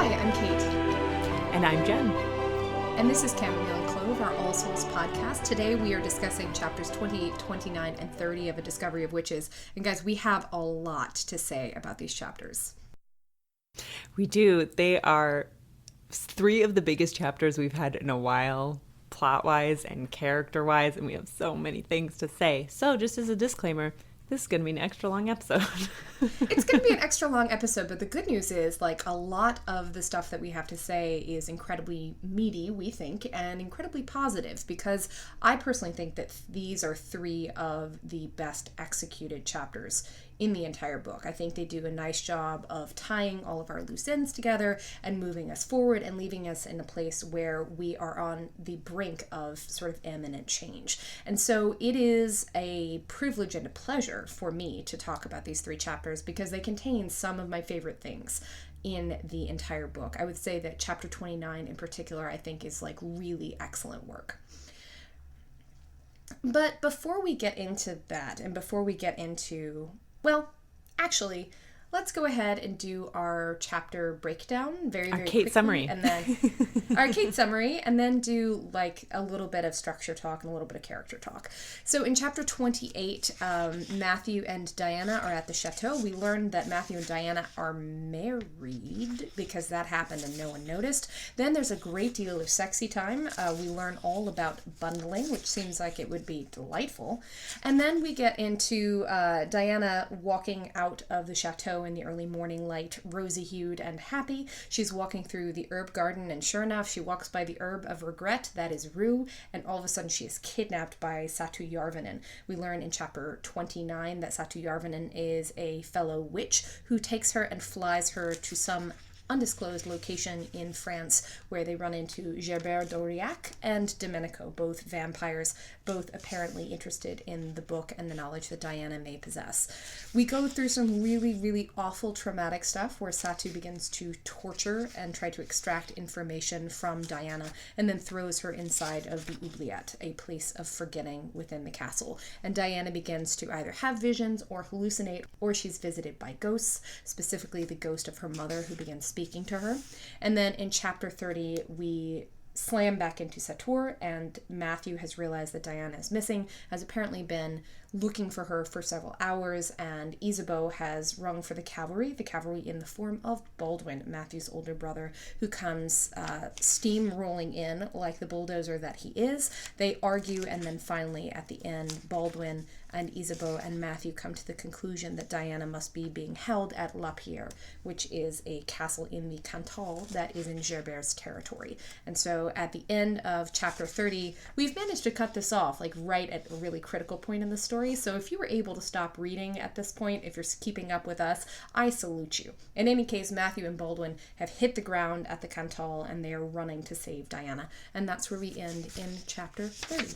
Hi, I'm Kate. And I'm Jen. And this is Chamomile and Clove, our All Souls podcast. Today we are discussing chapters 28, 29, and 30 of A Discovery of Witches. And guys, we have a lot to say about these chapters. We do. They are three of the biggest chapters we've had in a while, plot-wise and character-wise, and we have so many things to say. So just as a disclaimer, this is going to be an extra long episode. It's going to be an extra long episode, but the good news is, like, a lot of the stuff that we have to say is incredibly meaty, we think, and incredibly positive, because I personally think that these are three of the best executed chapters in the entire book. I think they do a nice job of tying all of our loose ends together and moving us forward and leaving us in a place where we are on the brink of sort of imminent change. And so it is a privilege and a pleasure for me to talk about these three chapters because they contain some of my favorite things in the entire book. I would say that chapter 29 in particular, I think, is like really excellent work. But before we get into that, and before we get into, well, actually, let's go ahead and do our chapter breakdown very Kate quickly. Summary. And then our Kate summary, and then do like a little bit of structure talk and a little bit of character talk. So in chapter 28, Matthew and Diana are at the chateau. We learned that Matthew and Diana are married because that happened and no one noticed. Then there's a great deal of sexy time. We learn all about bundling, which seems like it would be delightful. And then we get into Diana walking out of the chateau in the early morning light, rosy-hued and happy. She's walking through the herb garden, and sure enough, she walks by the herb of regret, that is rue, and all of a sudden she is kidnapped by Satu Yarvanen. We learn in chapter 29 that Satu Yarvanen is a fellow witch who takes her and flies her to some undisclosed location in France where they run into Gerbert d'Aurillac and Domenico, both vampires, both apparently interested in the book and the knowledge that Diana may possess. We go through some really, really awful traumatic stuff where Satu begins to torture and try to extract information from Diana and then throws her inside of the oubliette, a place of forgetting within the castle. And Diana begins to either have visions or hallucinate, or she's visited by ghosts, specifically the ghost of her mother who begins speaking to her. And then in chapter 30, we slam back into Sator, and Matthew has realized that Diana is missing, has apparently been looking for her for several hours, and Isabeau has rung for the cavalry in the form of Baldwin, Matthew's older brother, who comes steamrolling in like the bulldozer that he is. They argue, and then finally at the end, Baldwin and Isabeau and Matthew come to the conclusion that Diana must be being held at La Pierre, which is a castle in the Cantal that is in Gerbert's territory. And so at the end of chapter 30, we've managed to cut this off like right at a really critical point in the story. So if you were able to stop reading at this point, if you're keeping up with us, I salute you. In any case, Matthew and Baldwin have hit the ground at the Cantal and they are running to save Diana. And that's where we end in chapter 30.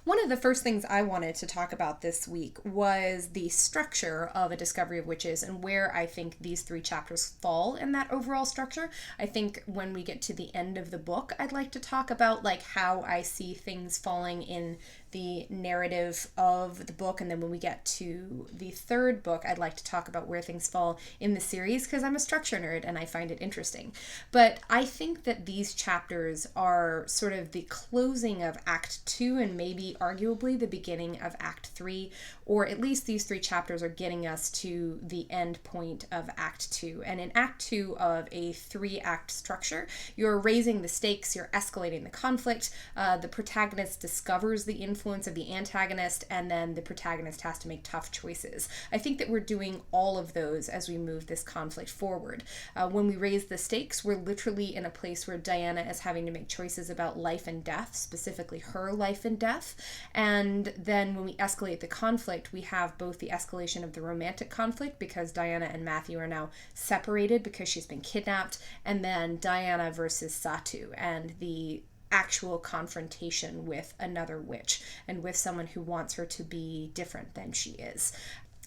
One of the first things I wanted to talk about this week was the structure of A Discovery of Witches and where I think these three chapters fall in that overall structure. I think when we get to the end of the book, I'd like to talk about like how I see things falling in the narrative of the book, and then when we get to the third book, I'd like to talk about where things fall in the series, because I'm a structure nerd and I find it interesting. But I think that these chapters are sort of the closing of Act 2 and maybe arguably the beginning of Act 3, or at least these three chapters are getting us to the end point of Act 2. And in Act 2 of a 3-act structure, you're raising the stakes, you're escalating the conflict, the protagonist discovers the influence of the antagonist, and then the protagonist has to make tough choices. I think that we're doing all of those as we move this conflict forward. When we raise the stakes, we're literally in a place where Diana is having to make choices about life and death, specifically her life and death. And then when we escalate the conflict, we have both the escalation of the romantic conflict because Diana and Matthew are now separated because she's been kidnapped, and then Diana versus Satu and the actual confrontation with another witch and with someone who wants her to be different than she is.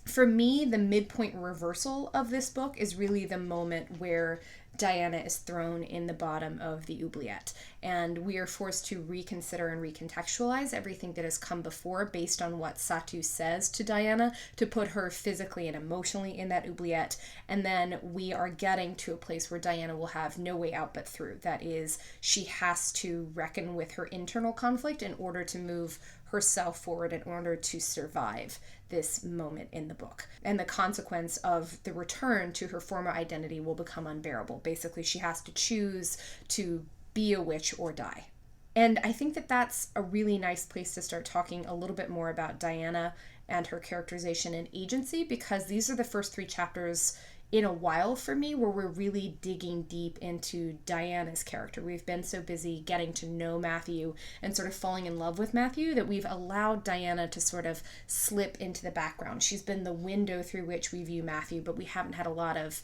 For me, the midpoint reversal of this book is really the moment where Diana is thrown in the bottom of the oubliette. And we are forced to reconsider and recontextualize everything that has come before based on what Satu says to Diana to put her physically and emotionally in that oubliette. And then we are getting to a place where Diana will have no way out but through. That is, she has to reckon with her internal conflict in order to move herself forward, in order to survive this moment in the book. And the consequence of the return to her former identity will become unbearable. Basically, she has to choose to be a witch or die. And I think that that's a really nice place to start talking a little bit more about Diana and her characterization and agency, because these are the first 3 chapters in a while for me where we're really digging deep into Diana's character. We've been so busy getting to know Matthew and sort of falling in love with Matthew that we've allowed Diana to sort of slip into the background. She's been the window through which we view Matthew, but we haven't had a lot of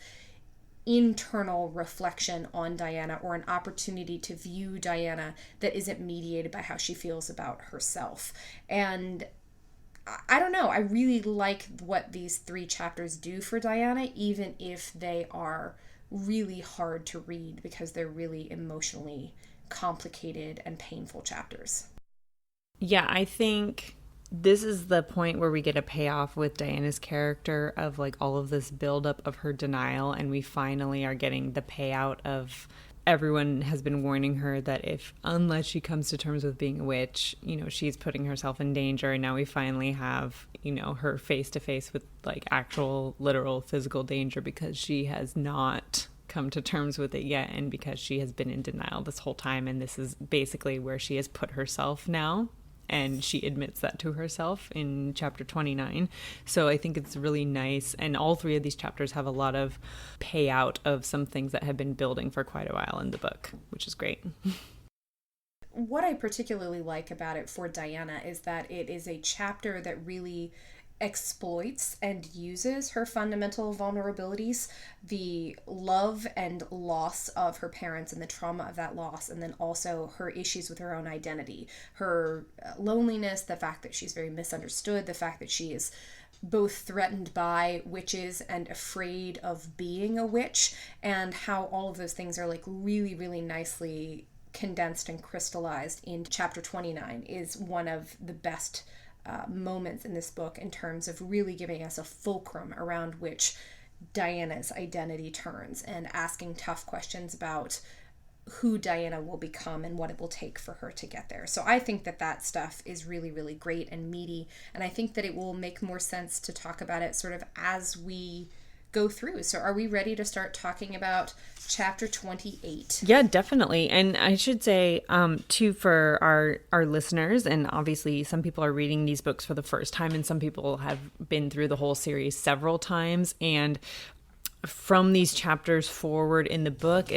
internal reflection on Diana or an opportunity to view Diana that isn't mediated by how she feels about herself. And I don't know, I really like what these 3 chapters do for Diana, even if they are really hard to read because they're really emotionally complicated and painful chapters. Yeah, I think this is the point where we get a payoff with Diana's character of like all of this buildup of her denial, and we finally are getting the payout of everyone has been warning her that unless she comes to terms with being a witch, she's putting herself in danger. And now we finally have, her face to face with like actual literal physical danger because she has not come to terms with it yet. And because she has been in denial this whole time. And this is basically where she has put herself now. And she admits that to herself in chapter 29. So I think it's really nice. And all 3 of these chapters have a lot of payout of some things that have been building for quite a while in the book, which is great. What I particularly like about it for Diana is that it is a chapter that really exploits and uses her fundamental vulnerabilities, the love and loss of her parents and the trauma of that loss, and then also her issues with her own identity, her loneliness, the fact that she's very misunderstood, the fact that she is both threatened by witches and afraid of being a witch, and how all of those things are like really, really nicely condensed and crystallized in chapter 29 is one of the best moments in this book in terms of really giving us a fulcrum around which Diana's identity turns and asking tough questions about who Diana will become and what it will take for her to get there. So I think that that stuff is really, really great and meaty, and I think that it will make more sense to talk about it sort of as we go through. So are we ready to start talking about chapter 28? Yeah, definitely. And I should say, too, for our listeners, and obviously some people are reading these books for the first time and some people have been through the whole series several times. And from these chapters forward in the book,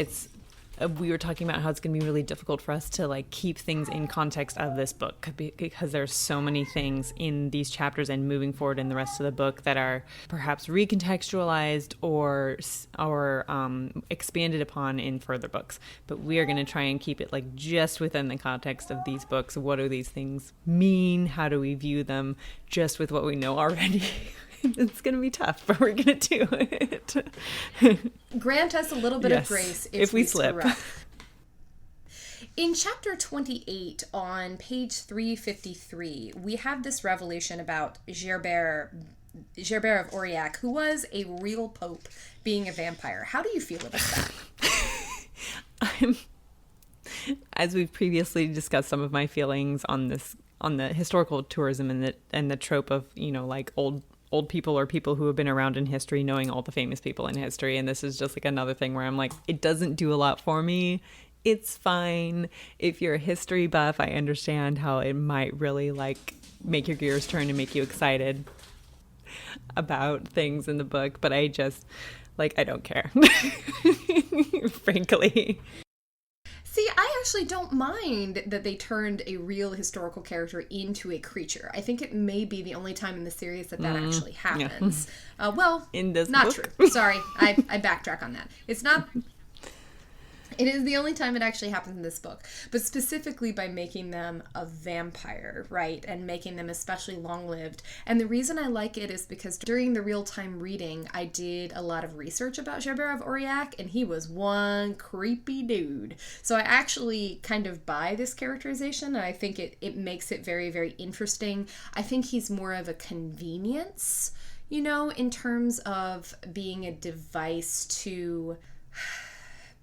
we were talking about how it's going to be really difficult for us to like keep things in context of this book because there's so many things in these chapters and moving forward in the rest of the book that are perhaps recontextualized or expanded upon in further books. But we are going to try and keep it like just within the context of these books. What do these things mean? How do we view them just with what we know already? It's going to be tough, but we're going to do it. Grant us a little bit of grace if we slip. In chapter 28, on page 353, we have this revelation about Gerbert of Aurillac, who was a real pope being a vampire. How do you feel about that? As we've previously discussed some of my feelings on the historical tourism and the trope of, like old people or people who have been around in history knowing all the famous people in history. And this is just like another thing where I'm like, it doesn't do a lot for me. It's fine. If you're a history buff, I understand how it might really like make your gears turn and make you excited about things in the book. But I just I don't care, frankly. See, I actually don't mind that they turned a real historical character into a creature. I think it may be the only time in the series that actually happens. Yeah. Well, in this not book? True. Sorry, I backtrack on that. It's not It is the only time it actually happens in this book, but specifically by making them a vampire, right? And making them especially long-lived. And the reason I like it is because during the real-time reading, I did a lot of research about Gerbert of Aurillac, and he was one creepy dude. So I actually kind of buy this characterization, and I think it makes it very, very interesting. I think he's more of a convenience, you know, in terms of being a device to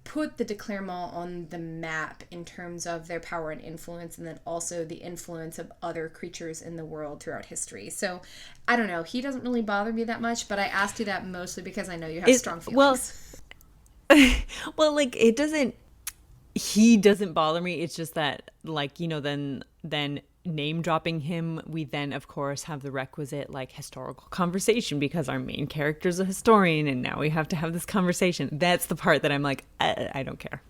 put the Declaremont on the map in terms of their power and influence, and then also the influence of other creatures in the world throughout history. So, I don't know. He doesn't really bother me that much, but I asked you that mostly because I know you have strong feelings. Well, like, it doesn't... He doesn't bother me. It's just that, like, you know, then name dropping him, we then of course have the requisite like historical conversation because our main character is a historian, and now we have to have this conversation. That's the part that I'm like, I don't care.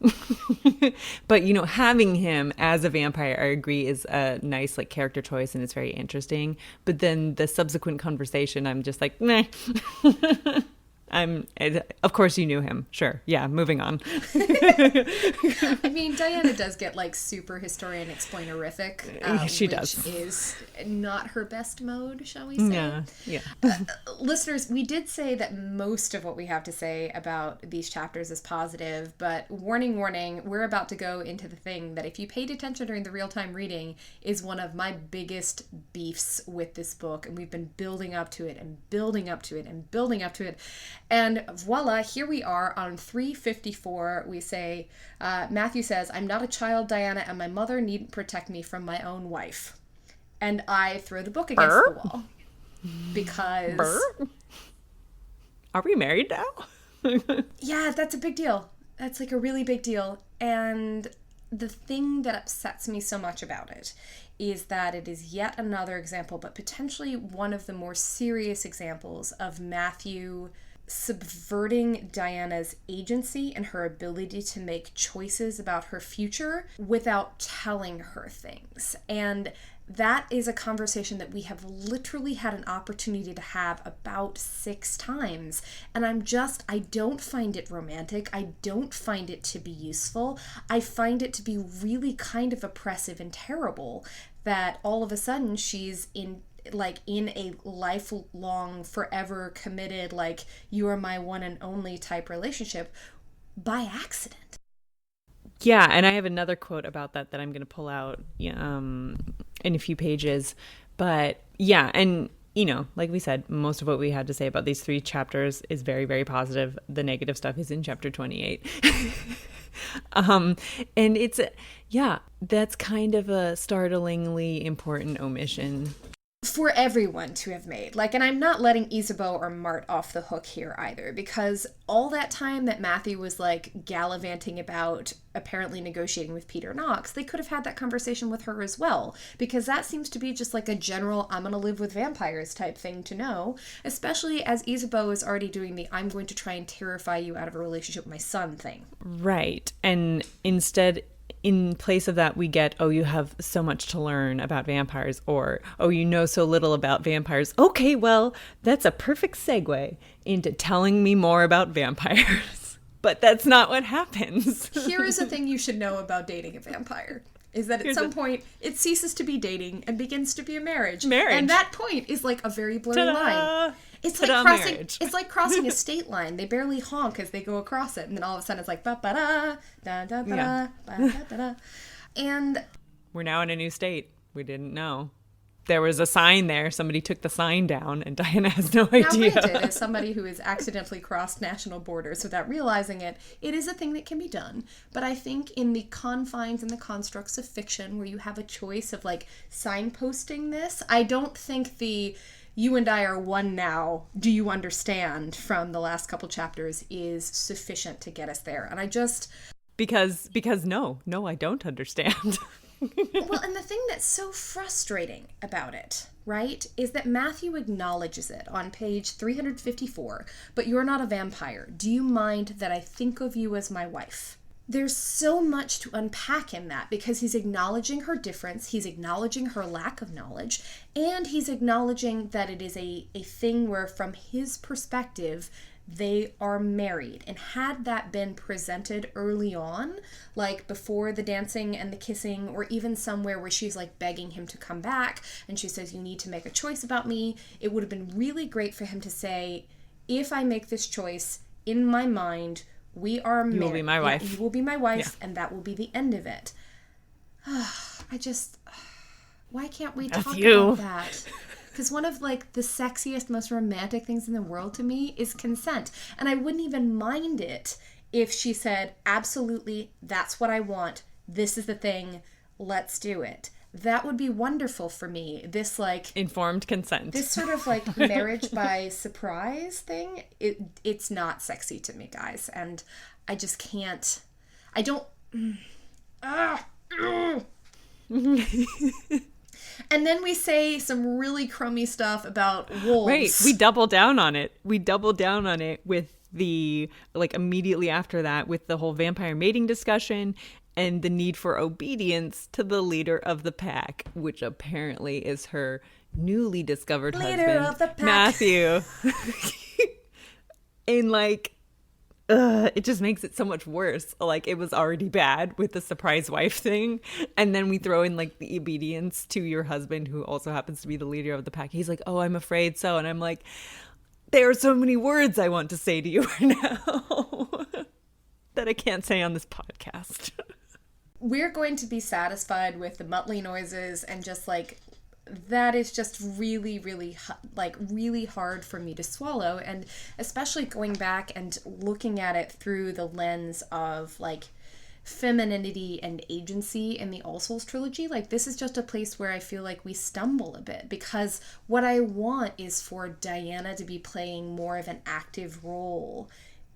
But you know, having him as a vampire, I agree, is a nice like character choice, and it's very interesting. But then the subsequent conversation, I'm just like, meh. Of course you knew him. Sure. Yeah, moving on. I mean, Diana does get like super historian explainerific. She does. Which is not her best mode, shall we say? Yeah. Listeners, we did say that most of what we have to say about these chapters is positive, but warning, we're about to go into the thing that if you paid attention during the real-time reading is one of my biggest beefs with this book, and we've been building up to it and building up to it and building up to it. And voila, here we are on 354. We say, Matthew says, "I'm not a child, Diana, and my mother needn't protect me from my own wife." And I throw the book against the wall. Because... Are we married now? Yeah, that's a big deal. That's like a really big deal. And the thing that upsets me so much about it is that it is yet another example, but potentially one of the more serious examples of Matthew subverting Diana's agency and her ability to make choices about her future without telling her things. And that is a conversation that we have literally had an opportunity to have about 6 times. And I don't find it romantic. I don't find it to be useful. I find it to be really kind of oppressive and terrible that all of a sudden she's in a lifelong, forever committed, like, you are my one and only type relationship by accident. Yeah, and I have another quote about that I'm going to pull out in a few pages. But yeah, and you know, like we said, most of what we had to say about these 3 chapters is very, very positive. The negative stuff is in chapter 28. And it's, yeah, that's kind of a startlingly important omission for everyone to have made. Like, and I'm not letting Isabeau or Mart off the hook here either, because all that time that Matthew was like gallivanting about apparently negotiating with Peter Knox, they could have had that conversation with her as well, because that seems to be just like a general I'm gonna live with vampires type thing to know, especially as Isabeau is already doing the I'm going to try and terrify you out of a relationship with my son thing. Right. And instead, in place of that, we get, oh, you have so much to learn about vampires, or, oh, you know so little about vampires. Okay, well, that's a perfect segue into telling me more about vampires. But that's not what happens. Here is a thing you should know about dating a vampire, is that at some point it ceases to be dating and begins to be a marriage. And that point is like a very blurry line. It's like crossing a state line. They barely honk as they go across it, and then all of a sudden it's like ba ba da da da da da da da. And we're now in a new state. We didn't know. There was a sign there. Somebody took the sign down, and Diana has no idea. Now, granted, as somebody who has accidentally crossed national borders without realizing it, it is a thing that can be done. But I think in the confines and the constructs of fiction, where you have a choice of like signposting this, I don't think the "you and I are one now, do you understand?" from the last couple chapters is sufficient to get us there. And I just... Because no, I don't understand. Well, and the thing that's so frustrating about it, right, is that Matthew acknowledges it on page 354, "But you're not a vampire. Do you mind that I think of you as my wife?" There's so much to unpack in that, because he's acknowledging her difference, he's acknowledging her lack of knowledge, and he's acknowledging that it is a thing where, from his perspective, they are married. And had that been presented early on, like before the dancing and the kissing, or even somewhere where she's like begging him to come back and she says, you need to make a choice about me, it would have been really great for him to say, if I make this choice, in my mind, we are married. You will be my wife. You will be my wife, and that will be the end of it. Why can't we talk about that? Because one of like the sexiest, most romantic things in the world to me is consent. And I wouldn't even mind it if she said, absolutely, that's what I want. This is the thing. Let's do it. That would be wonderful for me. This like informed consent. This sort of like marriage by surprise thing, it's not sexy to me, guys. And I just can't. I don't. And then we say some really crummy stuff about wolves. Right, we double down on it. We double down on it with the, like, immediately after that, with the whole vampire mating discussion and the need for obedience to the leader of the pack, which apparently is her newly discovered leader husband, of the pack. Matthew. And, like, it just makes it so much worse. Like, it was already bad with the surprise wife thing, and then we throw in like the obedience to your husband, who also happens to be the leader of the pack. He's like, oh, I'm afraid so. And I'm like, there are so many words I want to say to you right now that I can't say on this podcast. We're going to be satisfied with the Muttley noises, and just like that is just really, really, like, really hard for me to swallow. And especially going back and looking at it through the lens of, like, femininity and agency in the All Souls trilogy, like, this is just a place where I feel like we stumble a bit, because what I want is for Diana to be playing more of an active role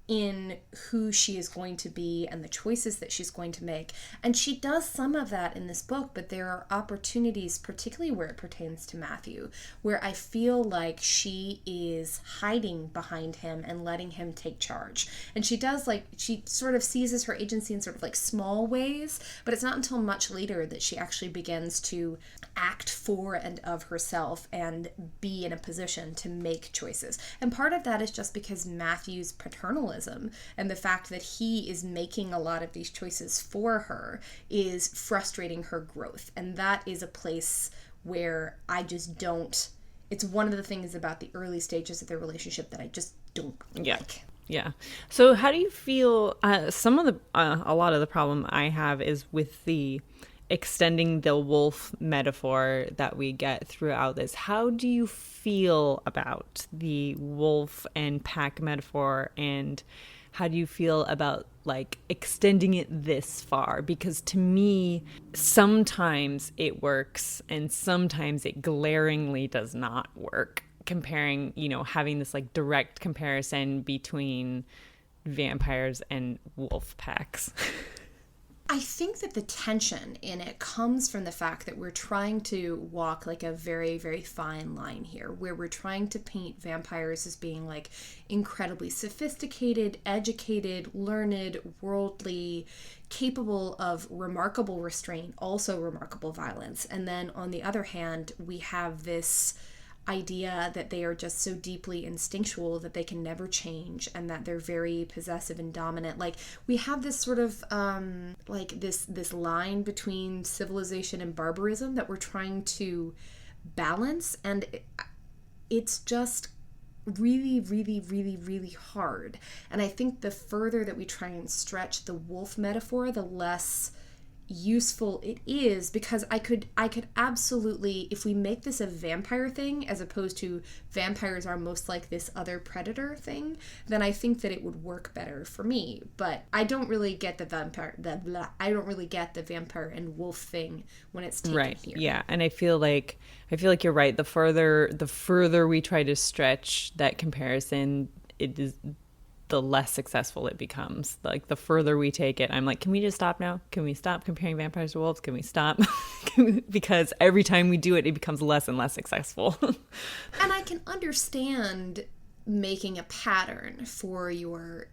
in who she is going to be and the choices that she's going to make. And she does some of that in this book, but there are opportunities, particularly where it pertains to Matthew, where I feel like she is hiding behind him and letting him take charge. And she does, like, she sort of seizes her agency in sort of like small ways, but it's not until much later that she actually begins to act for and of herself and be in a position to make choices. And part of that is just because Matthew's paternalism and the fact that he is making a lot of these choices for her is frustrating her growth. And that is a place where I just don't, it's one of the things about the early stages of their relationship that I just don't like. Yeah. So how do you feel, a lot of the problem I have is with the extending the wolf metaphor that we get throughout this. How do you feel about the wolf and pack metaphor, and how do you feel about, like, extending it this far? Because to me, sometimes it works and sometimes it glaringly does not work. Comparing, having this, like, direct comparison between vampires and wolf packs. I think that the tension in it comes from the fact that we're trying to walk like a very, very fine line here, where we're trying to paint vampires as being like incredibly sophisticated, educated, learned, worldly, capable of remarkable restraint, also remarkable violence. And then on the other hand, we have this idea that they are just so deeply instinctual that they can never change, and that they're very possessive and dominant. Like, we have this sort of like this line between civilization and barbarism that we're trying to balance, and it's just really, really, really, really hard. And I think the further that we try and stretch the wolf metaphor, the less useful it is, because I could absolutely, if we make this a vampire thing as opposed to vampires are most like this other predator thing, then I think that it would work better for me. But I don't really get the vampire and wolf thing when it's taken right here. Yeah, and I feel like you're right. The further we try to stretch that comparison, it is the less successful it becomes. Like, the further we take it, I'm like, can we just stop now? Can we stop comparing vampires to wolves? Can we stop? Because every time we do it, it becomes less and less successful. And I can understand making a pattern for your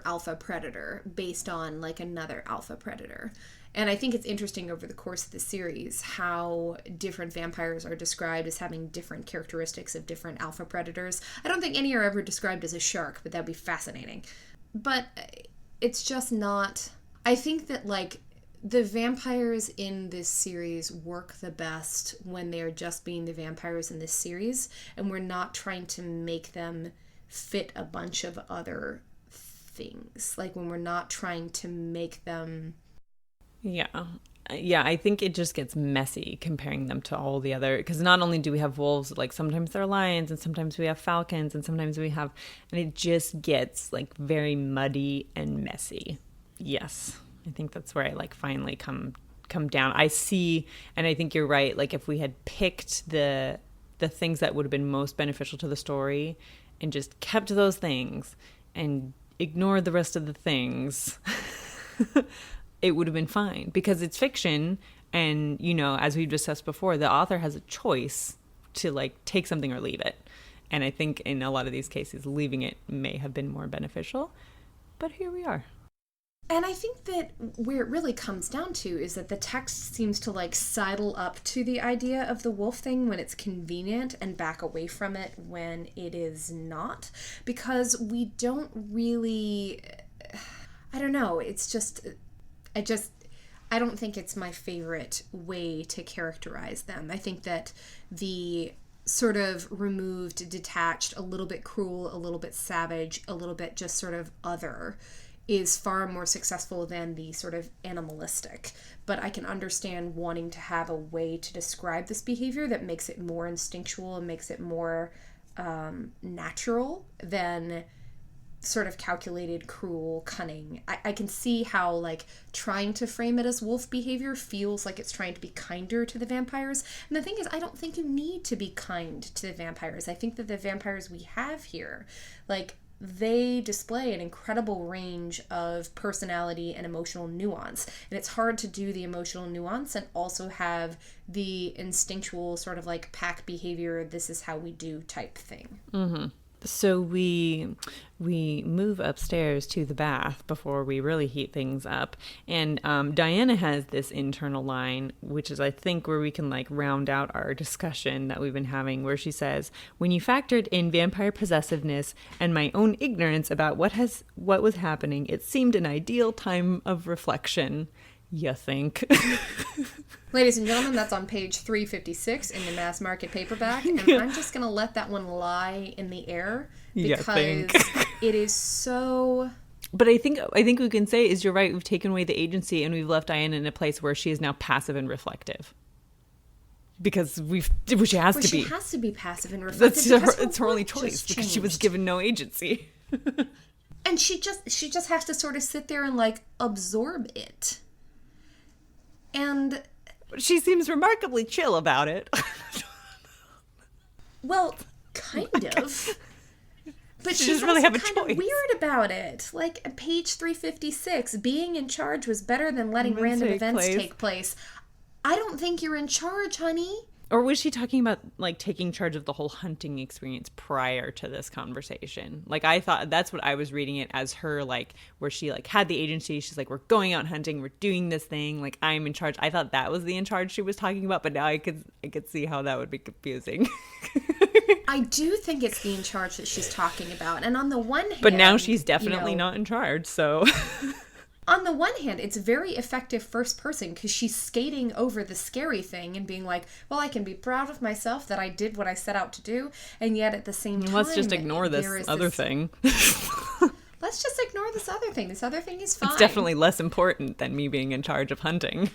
alpha predator based on like another alpha predator. And I think it's interesting over the course of the series how different vampires are described as having different characteristics of different alpha predators. I don't think any are ever described as a shark, but that'd be fascinating. But it's just not... I think that, like, the vampires in this series work the best when they are just being the vampires in this series, and we're not trying to make them fit a bunch of other things. Like, when we're not trying to make them... Yeah, I think it just gets messy comparing them to all the other, because not only do we have wolves, like sometimes they're lions and sometimes we have falcons and sometimes we have, and it just gets like very muddy and messy. Yes, I think that's where I like finally come down. I see, and I think you're right. Like if we had picked the things that would have been most beneficial to the story and just kept those things and ignored the rest of the things, it would have been fine, because it's fiction. And, you know, as we've discussed before, the author has a choice to like take something or leave it. And I think in a lot of these cases, leaving it may have been more beneficial. But here we are. And I think that where it really comes down to is that the text seems to like sidle up to the idea of the wolf thing when it's convenient and back away from it when it is not. Because we don't really... I don't know. It's just... I don't think it's my favorite way to characterize them. I think that the sort of removed, detached, a little bit cruel, a little bit savage, a little bit just sort of other is far more successful than the sort of animalistic. But I can understand wanting to have a way to describe this behavior that makes it more instinctual and makes it more natural than sort of calculated, cruel, cunning. I can see how, like, trying to frame it as wolf behavior feels like it's trying to be kinder to the vampires. And the thing is, I don't think you need to be kind to the vampires. I think that the vampires we have here, like, they display an incredible range of personality and emotional nuance. And it's hard to do the emotional nuance and also have the instinctual sort of, like, pack behavior, this is how we do type thing. Mm-hmm. So we move upstairs to the bath before we really heat things up. And Diana has this internal line, which is, I think, where we can like round out our discussion that we've been having, where she says, when you factored in vampire possessiveness and my own ignorance about what was happening, it seemed an ideal time of reflection. You think? Ladies and gentlemen, that's on page 356 in the mass market paperback, and I'm just going to let that one lie in the air because it is so... But I think we can say is you're right, we've taken away the agency and we've left Diana in a place where she is now passive and reflective. Because she has to be. She has to be passive and reflective. It's her only choice because she was given no agency. And she just has to sort of sit there and like absorb it. And she seems remarkably chill about it. Well, kind of. But she doesn't really have a kind choice. Of weird about it. Like page 356, being in charge was better than letting random events take place. I don't think you're in charge, honey. Or was she talking about like taking charge of the whole hunting experience prior to this conversation? Like I thought that's what I was reading it as, her like where she like had the agency. She's like, we're going out hunting, we're doing this thing, like I'm in charge. I thought that was the in charge she was talking about, but now I could see how that would be confusing. I do think it's the in charge that she's talking about. And on the one hand, but now she's definitely not in charge, so on the one hand, it's very effective first person because she's skating over the scary thing and being like, well, I can be proud of myself that I did what I set out to do. And yet at the same time, let's just ignore this other thing. Let's just ignore this other thing. This other thing is fine. It's definitely less important than me being in charge of hunting.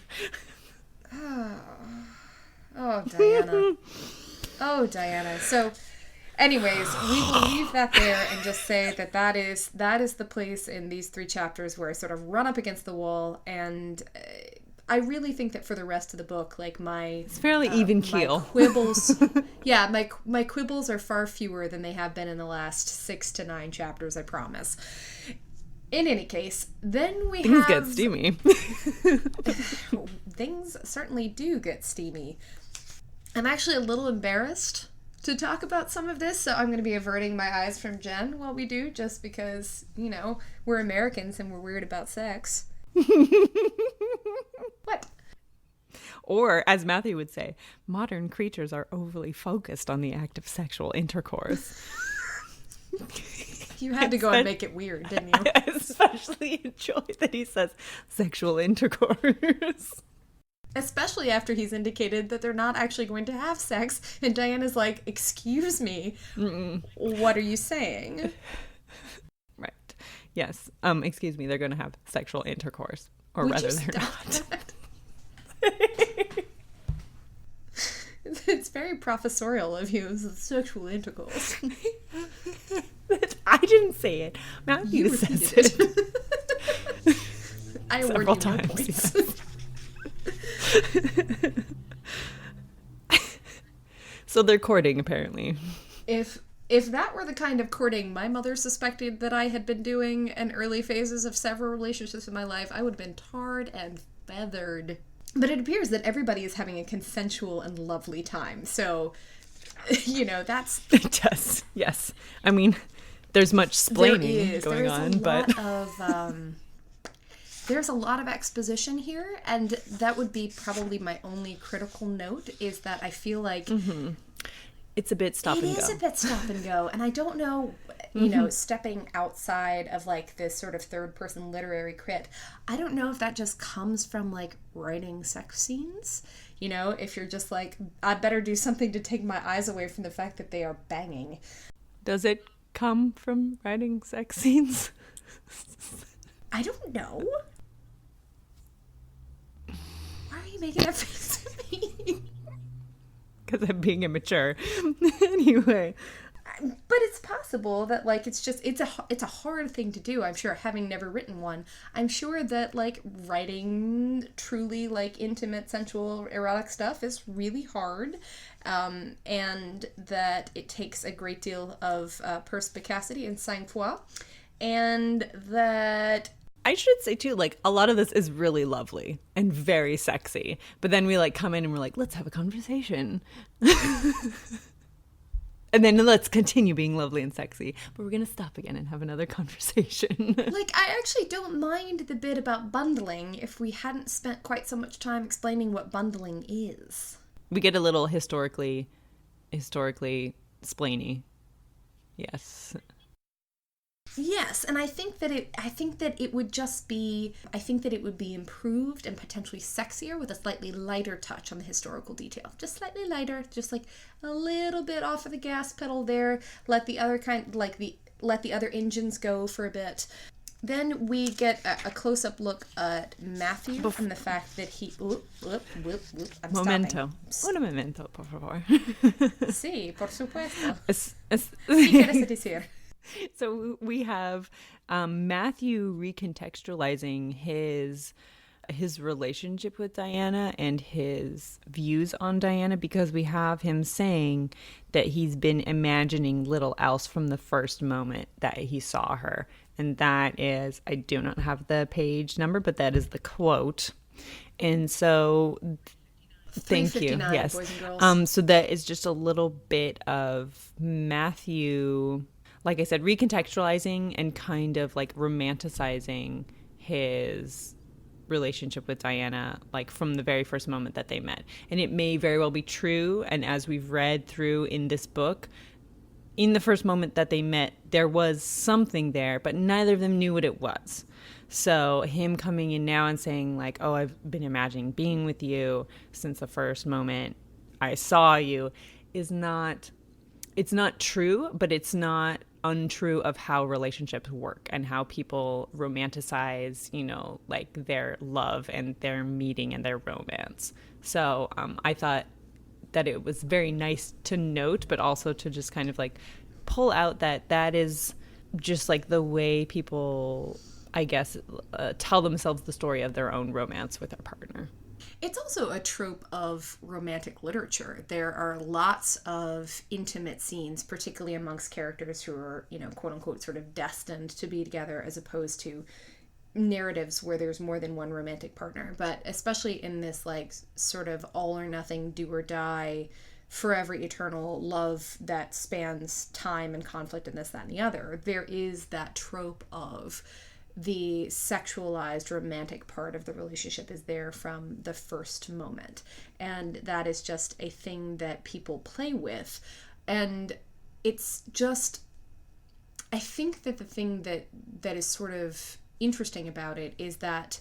Oh, Diana. Oh, Diana. So... anyways, we will leave that there and just say that is the place in these 3 chapters where I sort of run up against the wall, and I really think that for the rest of the book, like it's fairly even keel. My quibbles, yeah, my quibbles are far fewer than they have been in the last 6 to 9 chapters. I promise. In any case, then things get steamy. Things certainly do get steamy. I'm actually a little embarrassed to talk about some of this, so I'm going to be averting my eyes from Jen while we do, just because, you know, we're Americans and we're weird about sex. What? Or, as Matthew would say, modern creatures are overly focused on the act of sexual intercourse. You had to go and make it weird, didn't you? I especially enjoy that he says sexual intercourse. Especially after he's indicated that they're not actually going to have sex. And Diana's like, excuse me, what are you saying? Right. Yes. Excuse me, they're going to have sexual intercourse. Or Would rather, you they're stop not. that? It's very professorial of you. Sexual intercourse. I didn't say it. Matthew says it. I award you no points. Yes. So they're courting, apparently. If that were the kind of courting my mother suspected that I had been doing in early phases of several relationships in my life, I would have been tarred and feathered. But it appears that everybody is having a consensual and lovely time. So, you know, that's... It does, yes. I mean, there's much splaining going on, but... There's a lot of exposition here, and that would be probably my only critical note, is that I feel like... It's a bit stop and go. It is a bit stop and go, and I don't know, you know, stepping outside of, like, this sort of third-person literary crit, I don't know if that just comes from, like, writing sex scenes. You know, if you're just like, I better do something to take my eyes away from the fact that they are banging. Does it come from writing sex scenes? I don't know. Why are you making that face at me? Because I'm being immature. Anyway. But it's possible that, like, it's a hard thing to do, I'm sure, having never written one. I'm sure that, like, writing truly, like, intimate, sensual, erotic stuff is really hard, and that it takes a great deal of perspicacity and sang-froid, and that... I should say, too, like, a lot of this is really lovely and very sexy. But then we, like, come in and we're like, let's have a conversation. And then let's continue being lovely and sexy. But we're going to stop again and have another conversation. Like, I actually don't mind the bit about bundling if we hadn't spent quite so much time explaining what bundling is. We get a little historically splainy. Yes. Yes, and I think that it would be improved and potentially sexier with a slightly lighter touch on the historical detail. Just slightly lighter, just like a little bit off of the gas pedal there. Let the other engines go for a bit. Then we get a close-up look at Matthew and the fact that he... I'm Momento. stopping. Un momento, por favor. Sí, por supuesto. Sí quieres decir. So we have Matthew recontextualizing his relationship with Diana and his views on Diana, because we have him saying that he's been imagining little else from the first moment that he saw her. And that is, I do not have the page number, but that is the quote. And so... Thank you. Yes. Boys and girls. So that is just a little bit of Matthew... like I said, recontextualizing and kind of like romanticizing his relationship with Diana, like from the very first moment that they met. And it may very well be true. And as we've read through in this book, in the first moment that they met, there was something there, but neither of them knew what it was. So him coming in now and saying like, oh, I've been imagining being with you since the first moment I saw you is not, it's not true, but it's not untrue of how relationships work and how people romanticize, you know, like their love and their meeting and their romance. So I thought that it was very nice to note, but also to just kind of like pull out that is just like the way people, I guess, tell themselves the story of their own romance with their partner. It's also a trope of romantic literature. There are lots of intimate scenes, particularly amongst characters who are, you know, quote unquote, sort of destined to be together, as opposed to narratives where there's more than one romantic partner. But especially in this, like, sort of all or nothing, do or die forever eternal love that spans time and conflict and this, that, and the other. There is that trope of the sexualized romantic part of the relationship is there from the first moment. And that is just a thing that people play with. And it's just, I think that the thing that is sort of interesting about it is that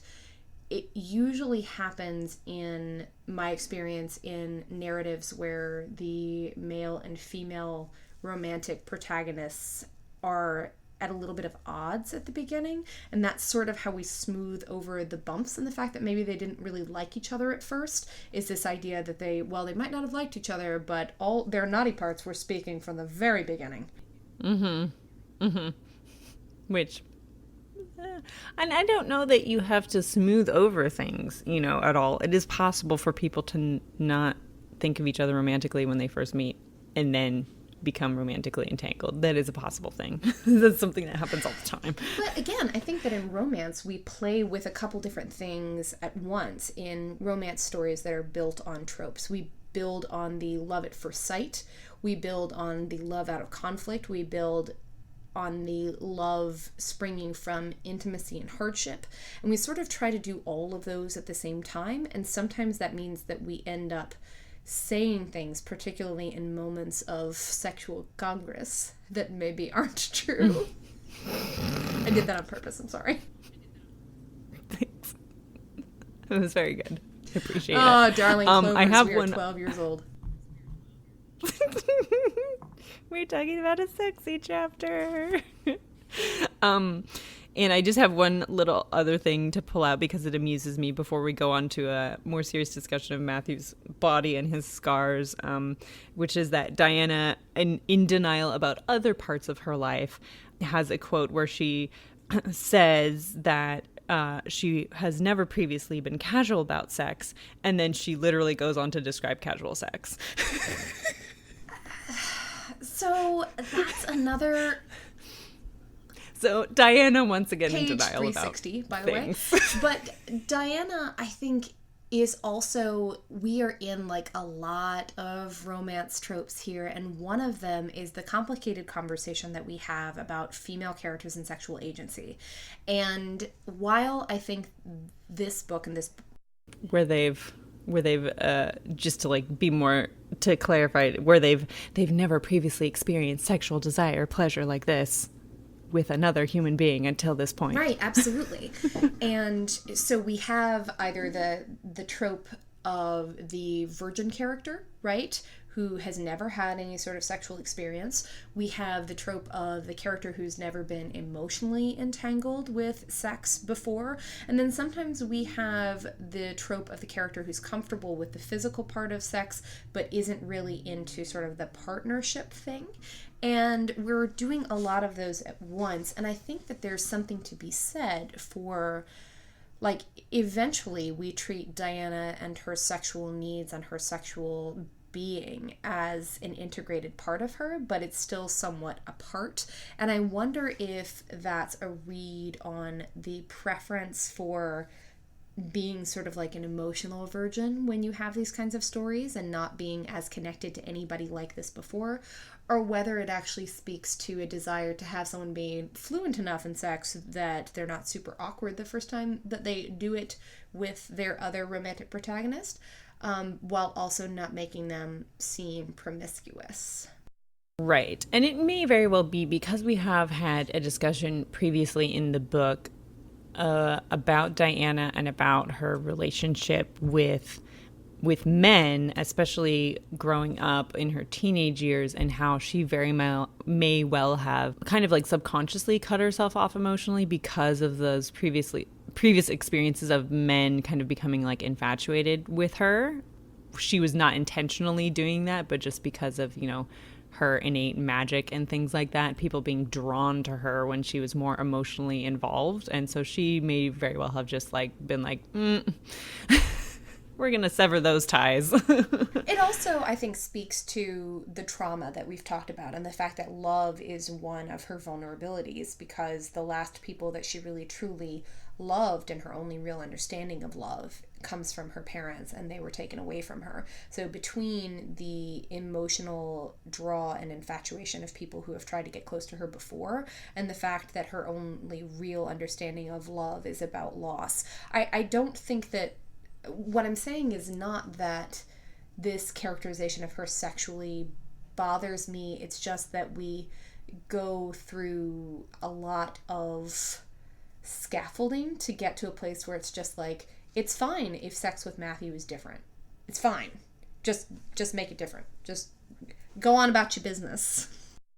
it usually happens, in my experience, in narratives where the male and female romantic protagonists are at a little bit of odds at the beginning, and that's sort of how we smooth over the bumps and the fact that maybe they didn't really like each other at first, is this idea that they might not have liked each other, but all their naughty parts were speaking from the very beginning. Which, and I don't know that you have to smooth over things, at all. It is possible for people to not think of each other romantically when they first meet and then become romantically entangled. That is a possible thing. That's something that happens all the time. But again, I think that in romance, we play with a couple different things at once in romance stories that are built on tropes. We build on the love at first sight. We build on the love out of conflict. We build on the love springing from intimacy and hardship. And we sort of try to do all of those at the same time. And sometimes that means that we end up saying things, particularly in moments of sexual congress, that maybe aren't true. I did that on purpose, I'm sorry. Thanks. It was very good. I appreciate it. Oh, darling Clovers, I have we are one... 12 years old. We're talking about a sexy chapter. And I just have one little other thing to pull out because it amuses me before we go on to a more serious discussion of Matthew's body and his scars, which is that Diana, in denial about other parts of her life, has a quote where she says that she has never previously been casual about sex, and then she literally goes on to describe casual sex. So that's another... So Diana, once again, Page in denial 360, about by the way. But Diana, I think, is also, we are in like a lot of romance tropes here, and one of them is the complicated conversation that we have about female characters and sexual agency. And while I think this book and this... where they've just to like be more, to clarify, where they've never previously experienced sexual desire, pleasure like this with another human being until this point. Right, absolutely. And so we have either the trope of the virgin character, right, who has never had any sort of sexual experience. We have the trope of the character who's never been emotionally entangled with sex before. And then sometimes we have the trope of the character who's comfortable with the physical part of sex, but isn't really into sort of the partnership thing. And we're doing a lot of those at once. And I think that there's something to be said for, like, eventually we treat Diana and her sexual needs and her sexual being as an integrated part of her, but it's still somewhat apart. And I wonder if that's a read on the preference for being sort of like an emotional virgin when you have these kinds of stories and not being as connected to anybody like this before, or whether it actually speaks to a desire to have someone be fluent enough in sex that they're not super awkward the first time that they do it with their other romantic protagonist, while also not making them seem promiscuous. Right. And it may very well be, because we have had a discussion previously in the book about Diana and about her relationship with men, especially growing up in her teenage years, and how she very may well have kind of like subconsciously cut herself off emotionally because of those previous experiences of men kind of becoming like infatuated with her. She was not intentionally doing that, but just because of, her innate magic and things like that, people being drawn to her when she was more emotionally involved. And so she may very well have just like been like, we're going to sever those ties. It also, I think, speaks to the trauma that we've talked about and the fact that love is one of her vulnerabilities, because the last people that she really truly loved and her only real understanding of love comes from her parents, and they were taken away from her. So between the emotional draw and infatuation of people who have tried to get close to her before, and the fact that her only real understanding of love is about loss, I don't think that what I'm saying is not that this characterization of her sexually bothers me. It's just that we go through a lot of scaffolding to get to a place where it's just like, it's fine if sex with Matthew is different. It's fine. Just make it different. Just go on about your business.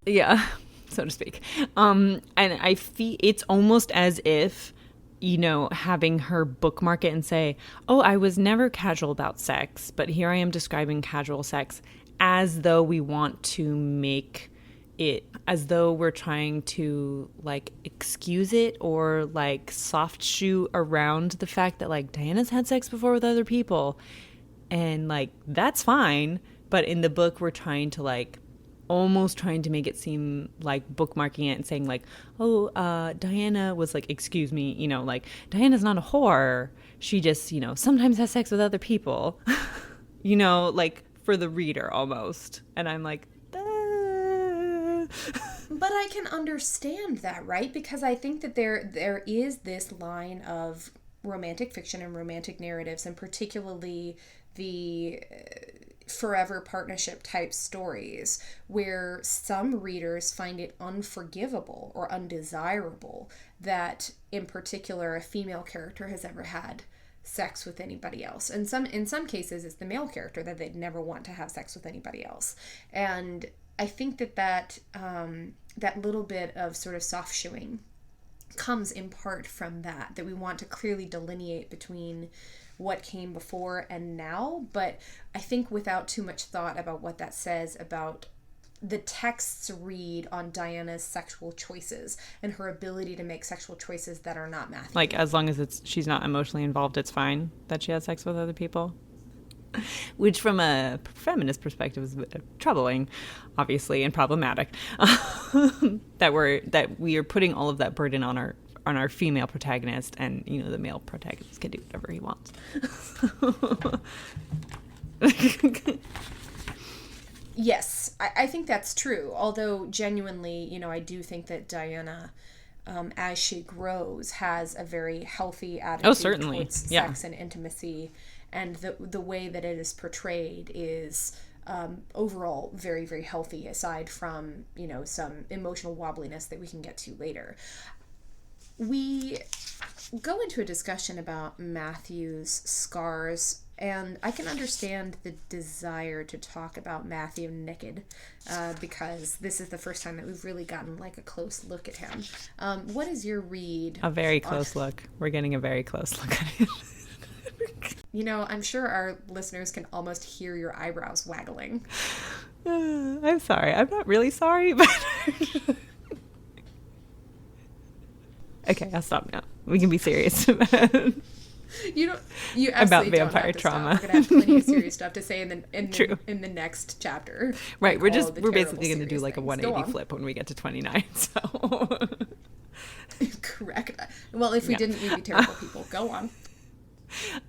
Yeah, so to speak. And I feel it's almost as if, you know, having her bookmark it and say, oh, I was never casual about sex, but here I am describing casual sex, as though we want to make it, as though we're trying to like excuse it or like soft shoe around the fact that like Diana's had sex before with other people, and like that's fine. But in the book we're trying to like almost trying to make it seem like bookmarking it and saying like, oh, Diana was like, excuse me, you know, like Diana's not a whore. She just, you know, sometimes has sex with other people, you know, like for the reader almost. And I'm like, But I can understand that, right? Because I think that there is this line of romantic fiction and romantic narratives, and particularly the forever partnership type stories, where some readers find it unforgivable or undesirable that in particular a female character has ever had sex with anybody else. And in some cases it's the male character that they'd never want to have sex with anybody else. And I think that little bit of sort of soft shoeing comes in part from that we want to clearly delineate between what came before and now, but I think without too much thought about what that says about the texts read on Diana's sexual choices and her ability to make sexual choices that are not Matthew. Like, as long as she's not emotionally involved, it's fine that she has sex with other people. Which, from a feminist perspective, is a bit troubling, obviously, and problematic. that we are putting all of that burden on our female protagonist, and you know the male protagonist can do whatever he wants. Yes, I think that's true. Although genuinely, you know, I do think that Diana, as she grows, has a very healthy attitude towards sex and intimacy. And the way that it is portrayed is overall very, very healthy, aside from, you know, some emotional wobbliness that we can get to later. We go into a discussion about Matthew's scars, and I can understand the desire to talk about Matthew naked, because this is the first time that we've really gotten like a close look at him. What is your read? A very close look. We're getting a very close look at it. You know, I'm sure our listeners can almost hear your eyebrows waggling. I'm sorry. I'm not really sorry, but... Okay, I'll stop now. We can be serious about You about absolutely vampire don't have to trauma. Stop. We're gonna have plenty of serious stuff to say in the next chapter. Right, like we're basically going to do like things. a 180 flip when we get to 29. So correct. Well, if we didn't, we'd be terrible people. Go on.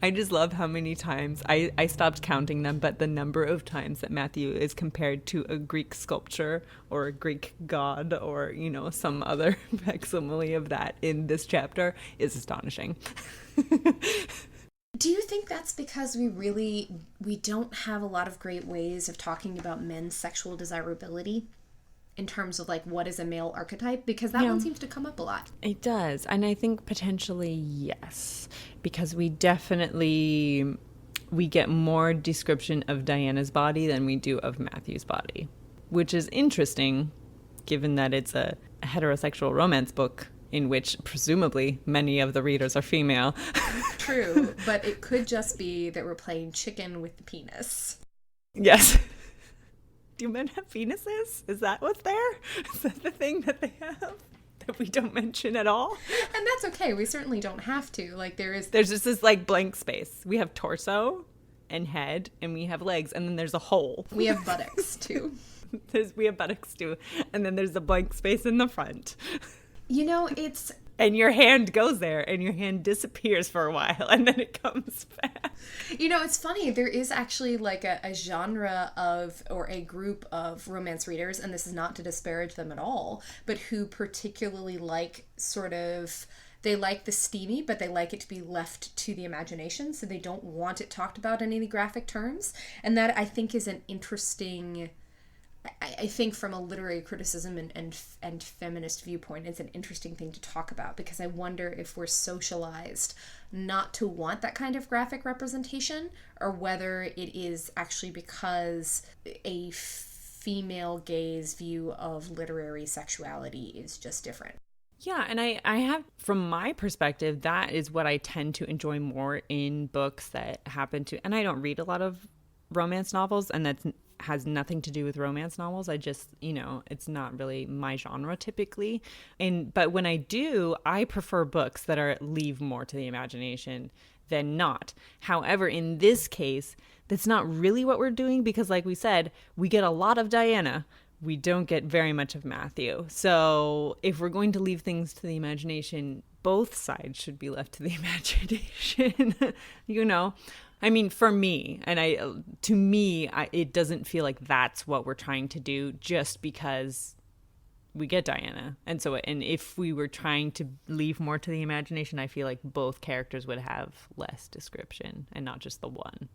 I just love how many times I stopped counting them, but the number of times that Matthew is compared to a Greek sculpture or a Greek god or, you know, some other facsimile of that in this chapter is astonishing. Do you think that's because we don't have a lot of great ways of talking about men's sexual desirability in terms of like what is a male archetype? Because that one seems to come up a lot. It does. And I think potentially yes, because we definitely get more description of Diana's body than we do of Matthew's body, which is interesting given that it's a heterosexual romance book in which presumably many of the readers are female. True, but it could just be that we're playing chicken with the penis. Yes. Do men have penises? Is that what's there? Is that the thing that they have that we don't mention at all? And that's okay. We certainly don't have to. Like there's just this like blank space. We have torso. and head, and we have legs, and then there's a hole. We have buttocks, too. We have buttocks, too. And then there's the blank space in the front. You know, it's... And your hand goes there, and your hand disappears for a while, and then it comes back. You know, it's funny. There is actually like a genre of, or a group of romance readers, and this is not to disparage them at all, but who particularly like sort of... They like the steamy, but they like it to be left to the imagination, so they don't want it talked about in any graphic terms. And that, I think, is an interesting... I think from a literary criticism and feminist viewpoint, it's an interesting thing to talk about, because I wonder if we're socialized not to want that kind of graphic representation, or whether it is actually because a female gaze view of literary sexuality is just different. Yeah, and I have, from my perspective, that is what I tend to enjoy more in books that happen to, and I don't read a lot of romance novels, and that's has nothing to do with romance novels. I just, it's not really my genre typically. But when I do, I prefer books that leave more to the imagination than not. However, in this case, that's not really what we're doing, because like we said, we get a lot of Diana. We don't get very much of Matthew. So if we're going to leave things to the imagination, both sides should be left to the imagination, I mean, for me, and it doesn't feel like that's what we're trying to do, just because we get Diana. And if we were trying to leave more to the imagination, I feel like both characters would have less description and not just the one.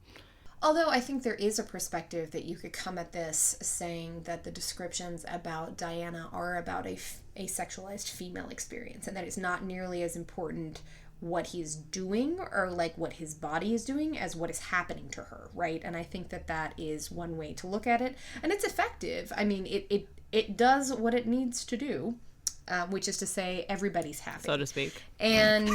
Although I think there is a perspective that you could come at this saying that the descriptions about Diana are about a sexualized female experience, and that it's not nearly as important what he's doing or like what his body is doing as what is happening to her, right? And I think that is one way to look at it, and it's effective. I mean, it does what it needs to do, which is to say everybody's happy, so to speak. And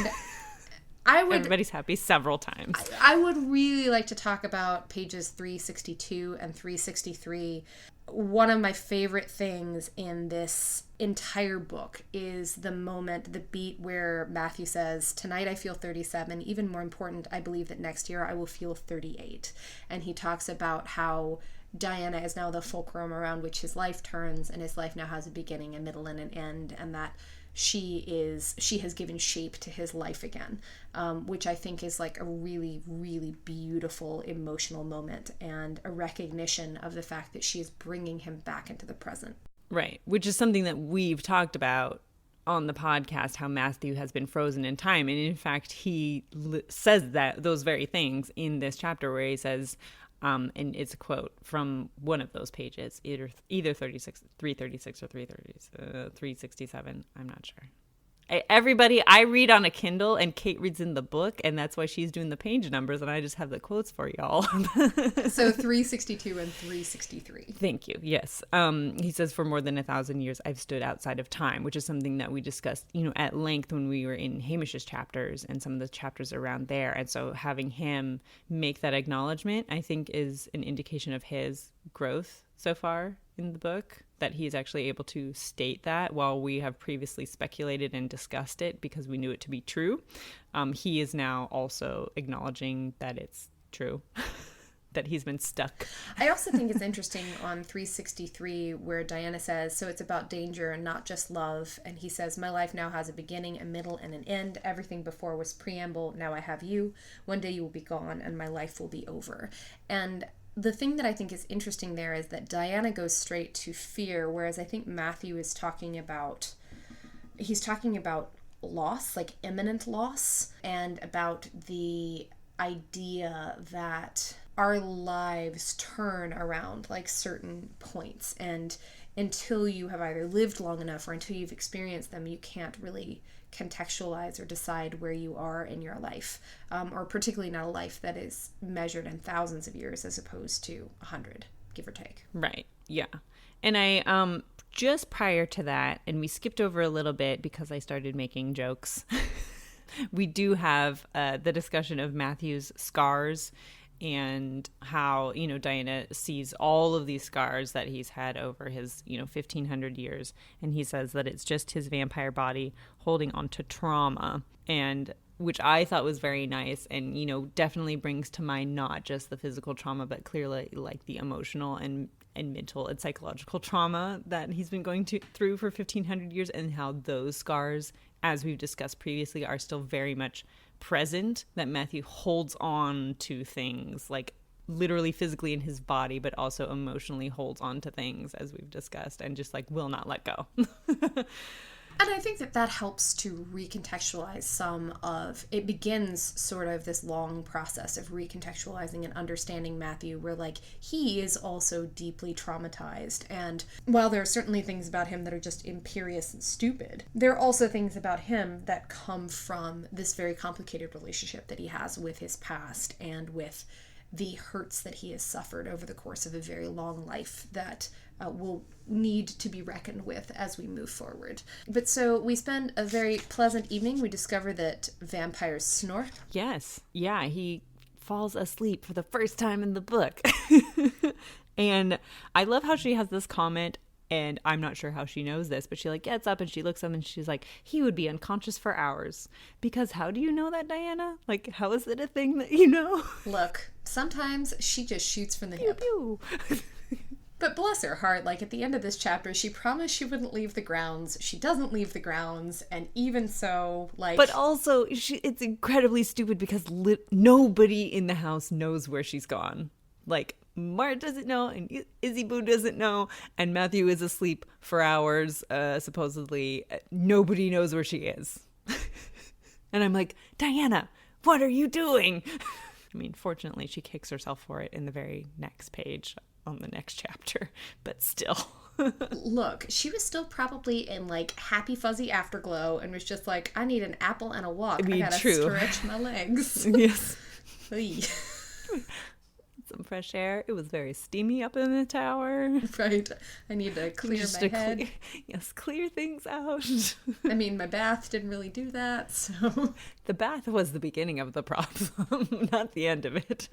everybody's happy several times. I would really like to talk about pages 362 and 363. One of my favorite things in this entire book is the beat where Matthew says, "Tonight I feel 37. Even more important, I believe that next year I will feel 38. And he talks about how Diana is now the fulcrum around which his life turns, and his life now has a beginning, a middle, and an end, and that she has given shape to his life again, which I think is like a really, really beautiful emotional moment, and a recognition of the fact that she is bringing him back into the present. Right, which is something that we've talked about on the podcast, how Matthew has been frozen in time. And in fact, he says those very things in this chapter, where he says, and it's a quote from one of those pages, either 336 or 367. I'm not sure. Everybody, I read on a Kindle, and Kate reads in the book, and that's why she's doing the page numbers, and I just have the quotes for y'all. So 362 and 363. Thank you. Yes. He says, "For more than 1,000 years, I've stood outside of time," which is something that we discussed, at length when we were in Hamish's chapters and some of the chapters around there. And so having him make that acknowledgement, I think, is an indication of his growth so far in the book, that he is actually able to state that, while we have previously speculated and discussed it because we knew it to be true. He is now also acknowledging that it's true, that he's been stuck. I also think it's interesting on 363 where Diana says, "So it's about danger and not just love." And he says, "My life now has a beginning, a middle, and an end. Everything before was preamble. Now I have you. One day you will be gone and my life will be over." And the thing that I think is interesting there is that Diana goes straight to fear, whereas I think Matthew is talking about loss, like imminent loss, and about the idea that our lives turn around like certain points, and until you have either lived long enough or until you've experienced them, you can't really contextualize or decide where you are in your life, or particularly not a life that is measured in thousands of years as opposed to 100, give or take. Right. Yeah. And I just prior to that, and we skipped over a little bit because I started making jokes, we do have the discussion of Matthew's scars, and how, Diana sees all of these scars that he's had over his, 1,500 years. And he says that it's just his vampire body holding on to trauma. And which I thought was very nice, and, you know, definitely brings to mind not just the physical trauma, but clearly like the emotional and mental and psychological trauma that he's been going through for 1,500 years, and how those scars, as we've discussed previously, are still very much present, that Matthew holds on to things, like literally physically in his body, but also emotionally holds on to things, as we've discussed, and just like will not let go. And I think that helps to recontextualize some of, it begins sort of this long process of recontextualizing and understanding Matthew, where like he is also deeply traumatized. And while there are certainly things about him that are just imperious and stupid, there are also things about him that come from this very complicated relationship that he has with his past and with the hurts that he has suffered over the course of a very long life that will need to be reckoned with as we move forward. But so we spend a very pleasant evening. We discover that vampires snore. Yes. Yeah, he falls asleep for the first time in the book. And I love how she has this comment, and I'm not sure how she knows this, but she like gets up and she looks up and she's like, he would be unconscious for hours. Because how do you know that, Diana? Like, how is it a thing that you know? Look, sometimes she just shoots from the hip. Pew, pew. But bless her heart, like at the end of this chapter, she promised she wouldn't leave the grounds. She doesn't leave the grounds, and even so, like... But also, it's incredibly stupid because nobody in the house knows where she's gone. Like, Mart doesn't know, and Izzy Boo doesn't know, and Matthew is asleep for hours, supposedly. Nobody knows where she is. And I'm like, Diana, what are you doing? I mean, fortunately, she kicks herself for it in the very next page on the next chapter, but still. Look, she was still probably in like happy fuzzy afterglow and was just like, I need an apple and a walk. I gotta stretch my legs. Yes. Some fresh air. It was very steamy up in the tower. Right. I need to clear my head. Clear things out. I mean, my bath didn't really do that, so... The bath was the beginning of the problem, not the end of it.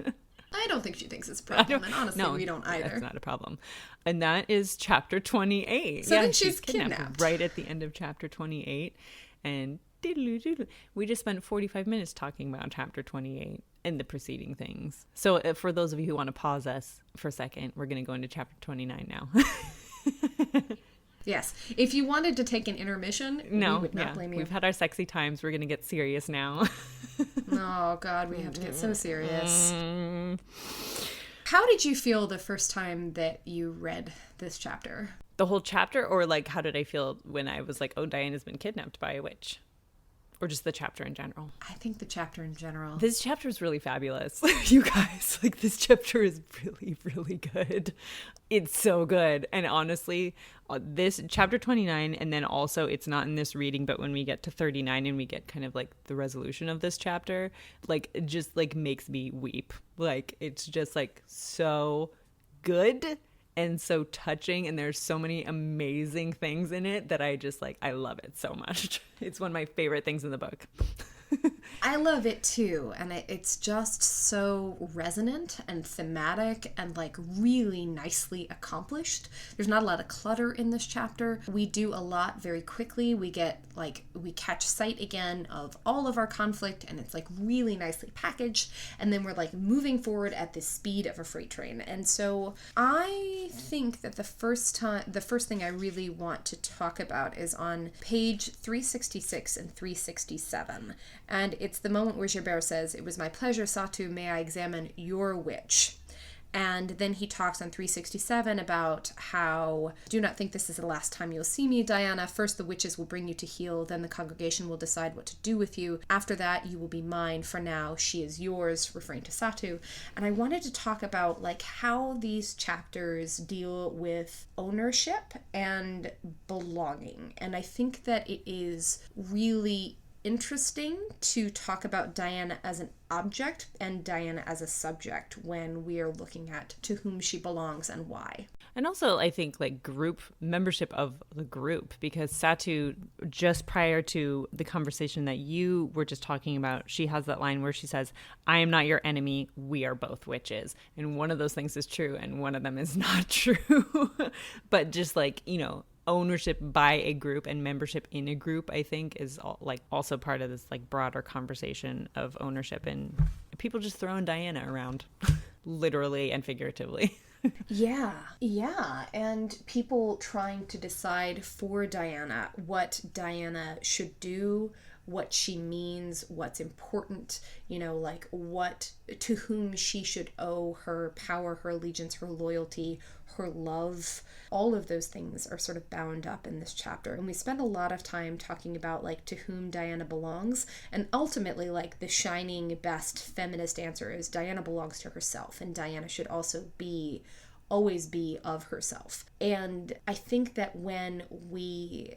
I don't think she thinks it's a problem, and honestly, we don't either. That's not a problem. And that is chapter 28. So then she's kidnapped. Right at the end of chapter 28. And we just spent 45 minutes talking about chapter 28 and the preceding things. So for those of you who want to pause us for a second, we're going to go into chapter 29 now. Yes. If you wanted to take an intermission, we would not blame you. We've had our sexy times. We're going to get serious now. Oh, God, we have to get so serious. How did you feel the first time that you read this chapter? The whole chapter, or like how did I feel when I was like, oh, Diana's been kidnapped by a witch? Or just the chapter in general? I think the chapter in general. This chapter is really fabulous. You guys, like this chapter is really, really good. It's so good. And honestly, this chapter 29, and then also it's not in this reading, but when we get to 39 and we get kind of like the resolution of this chapter, like it just like makes me weep. Like it's just like so good and so touching, and there's so many amazing things in it that I just like, I love it so much. It's one of my favorite things in the book. I love it too, and it's just so resonant and thematic and like really nicely accomplished. There's not a lot of clutter in this chapter. We do a lot very quickly. We catch sight again of all of our conflict, and it's like really nicely packaged, and then we're like moving forward at the speed of a freight train. And so I think that the first thing I really want to talk about is on page 366 and 367. And it's the moment where Gerbert says, "It was my pleasure, Satu, may I examine your witch?" And then he talks on 367 about how, "Do not think this is the last time you'll see me, Diana. First the witches will bring you to heel, then the congregation will decide what to do with you. After that, you will be mine. For now, she is yours," referring to Satu. And I wanted to talk about like how these chapters deal with ownership and belonging. And I think that it is really interesting to talk about Diana as an object and Diana as a subject when we are looking at to whom she belongs and why. And also, I think, like, group membership of the group, because Satu, just prior to the conversation that you were just talking about, she has that line where she says, "I am not your enemy, we are both witches." And one of those things is true and one of them is not true. But just like, you know, ownership by a group and membership in a group, I think, is also part of this like broader conversation of ownership and people just throwing Diana around, literally and figuratively. Yeah. And people trying to decide for Diana what Diana should do, what she means, what's important, like to whom she should owe her power, her allegiance, her loyalty, her love. All of those things are sort of bound up in this chapter. And we spend a lot of time talking about like to whom Diana belongs. And ultimately, like the shining best feminist answer is Diana belongs to herself, and Diana should also always be of herself. And I think that when we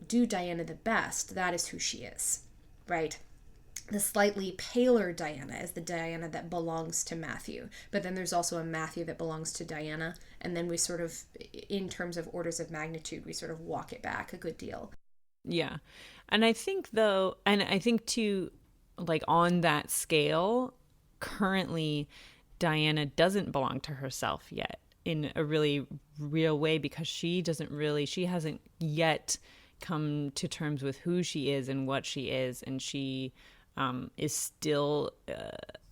do Diana the best, that is who she is, right? The slightly paler Diana is the Diana that belongs to Matthew. But then there's also a Matthew that belongs to Diana. And then we sort of, in terms of orders of magnitude, we sort of walk it back a good deal. Yeah. And I think too, like on that scale, currently Diana doesn't belong to herself yet in a really real way, because she hasn't yet come to terms with who she is and what she is, and she is still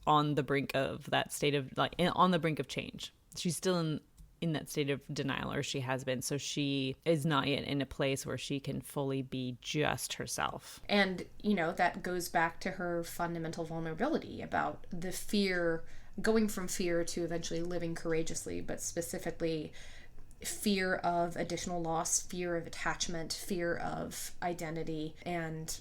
on the brink of that state of on the brink of change. She's still in that state of denial, or she has been. So she is not yet in a place where she can fully be just herself. And that goes back to her fundamental vulnerability about the fear, going from fear to eventually living courageously, but specifically fear of additional loss, fear of attachment, fear of identity. And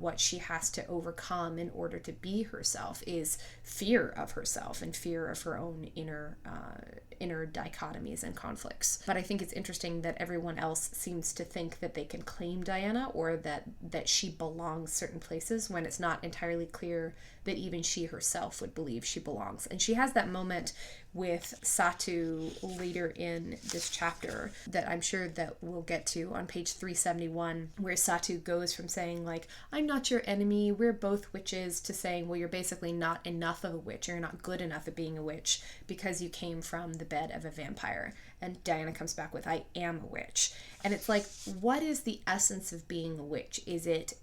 what she has to overcome in order to be herself is fear of herself and fear of her own inner dichotomies and conflicts. But I think it's interesting that everyone else seems to think that they can claim Diana, or that she belongs certain places, when it's not entirely clear that even she herself would believe she belongs. And she has that moment with Satu later in this chapter that I'm sure that we'll get to on page 371, where Satu goes from saying like, I'm not your enemy, we're both witches, to saying, well, you're basically not enough of a witch, or you're not good enough at being a witch because you came from the bed of a vampire. And Diana comes back with, I am a witch. And it's like, what is the essence of being a witch? Is it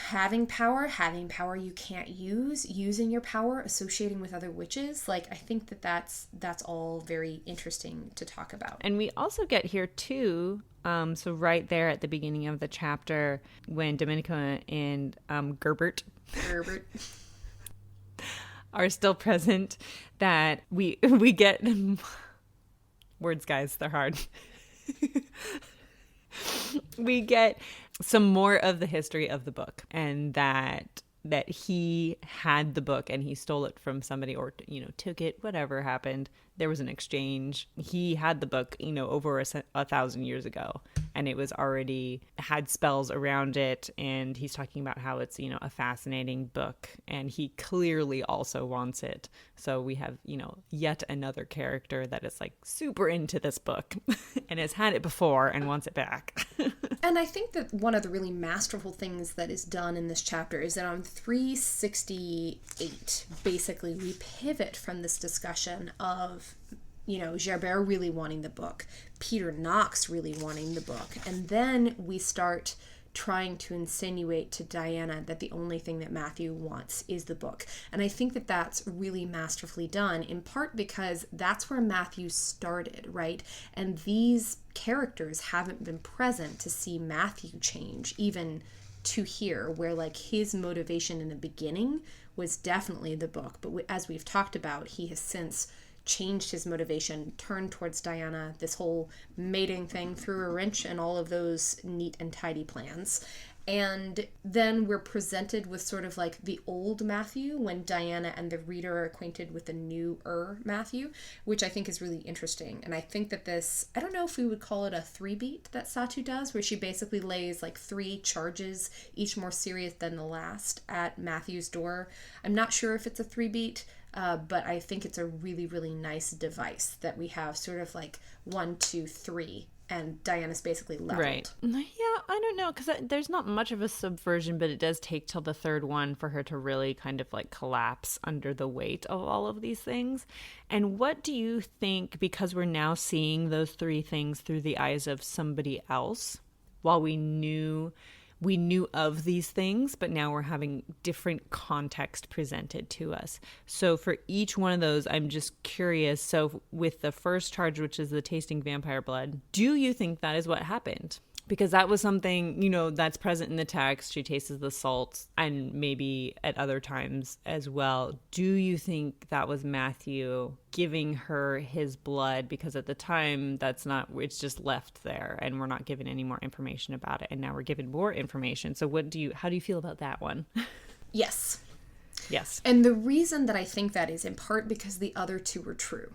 having power you can't use, using your power, associating with other witches? Like, I think that's all very interesting to talk about. And we also get here too, so right there at the beginning of the chapter, when Domenico and Gerbert are still present, that we get words, guys, they're hard. We get some more of the history of the book, and that he had the book and he stole it from somebody, or took it, whatever happened. There was an exchange. He had the book over 1,000 years ago, and it was already had spells around it, and he's talking about how it's a fascinating book, and he clearly also wants it. So we have yet another character that is like super into this book and has had it before and wants it back. And I think that one of the really masterful things that is done in this chapter is that on 368, basically we pivot from this discussion of Gerbert really wanting the book, Peter Knox really wanting the book, and then we start trying to insinuate to Diana that the only thing that Matthew wants is the book. And I think that that's really masterfully done, in part because that's where Matthew started, right? And these characters haven't been present to see Matthew change, even to here, where like his motivation in the beginning was definitely the book. But as we've talked about, he has since changed his motivation, turned towards Diana, this whole mating thing threw a wrench and all of those neat and tidy plans. And then we're presented with sort of like the old Matthew when Diana and the reader are acquainted with the newer Matthew, which I think is really interesting. And I think that this, I don't know if we would call it a 3-beat that Satu does, where she basically lays like 3 charges, each more serious than the last, at Matthew's door. I'm not sure if it's a 3-beat, but I think it's a really, really nice device that we have sort of like 1, 2, 3 and Diana's basically leveled. Right. Yeah, I don't know, because there's not much of a subversion, but it does take till the third one for her to really kind of like collapse under the weight of all of these things. And what do you think, because we're now seeing those three things through the eyes of somebody else, while we knew of these things, but now we're having different context presented to us. So for each one of those, I'm just curious. So with the first charge, which is the tasting vampire blood, do you think that is what happened? Because that was something, that's present in the text. She tastes the salt, and maybe at other times as well. Do you think that was Matthew giving her his blood? Because at the time, it's just left there, and we're not given any more information about it. And now we're given more information. So how do you feel about that one? Yes. Yes. And the reason that I think that is in part because the other two were true.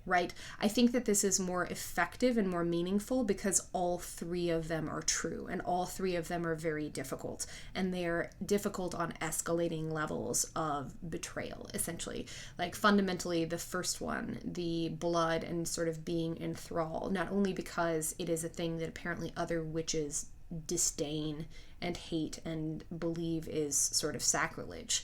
Right? I think that this is more effective and more meaningful because all three of them are true, and all three of them are very difficult, and they're difficult on escalating levels of betrayal, essentially. Like fundamentally, the first one, the blood and sort of being in thrall, not only because it is a thing that apparently other witches disdain and hate and believe is sort of sacrilege,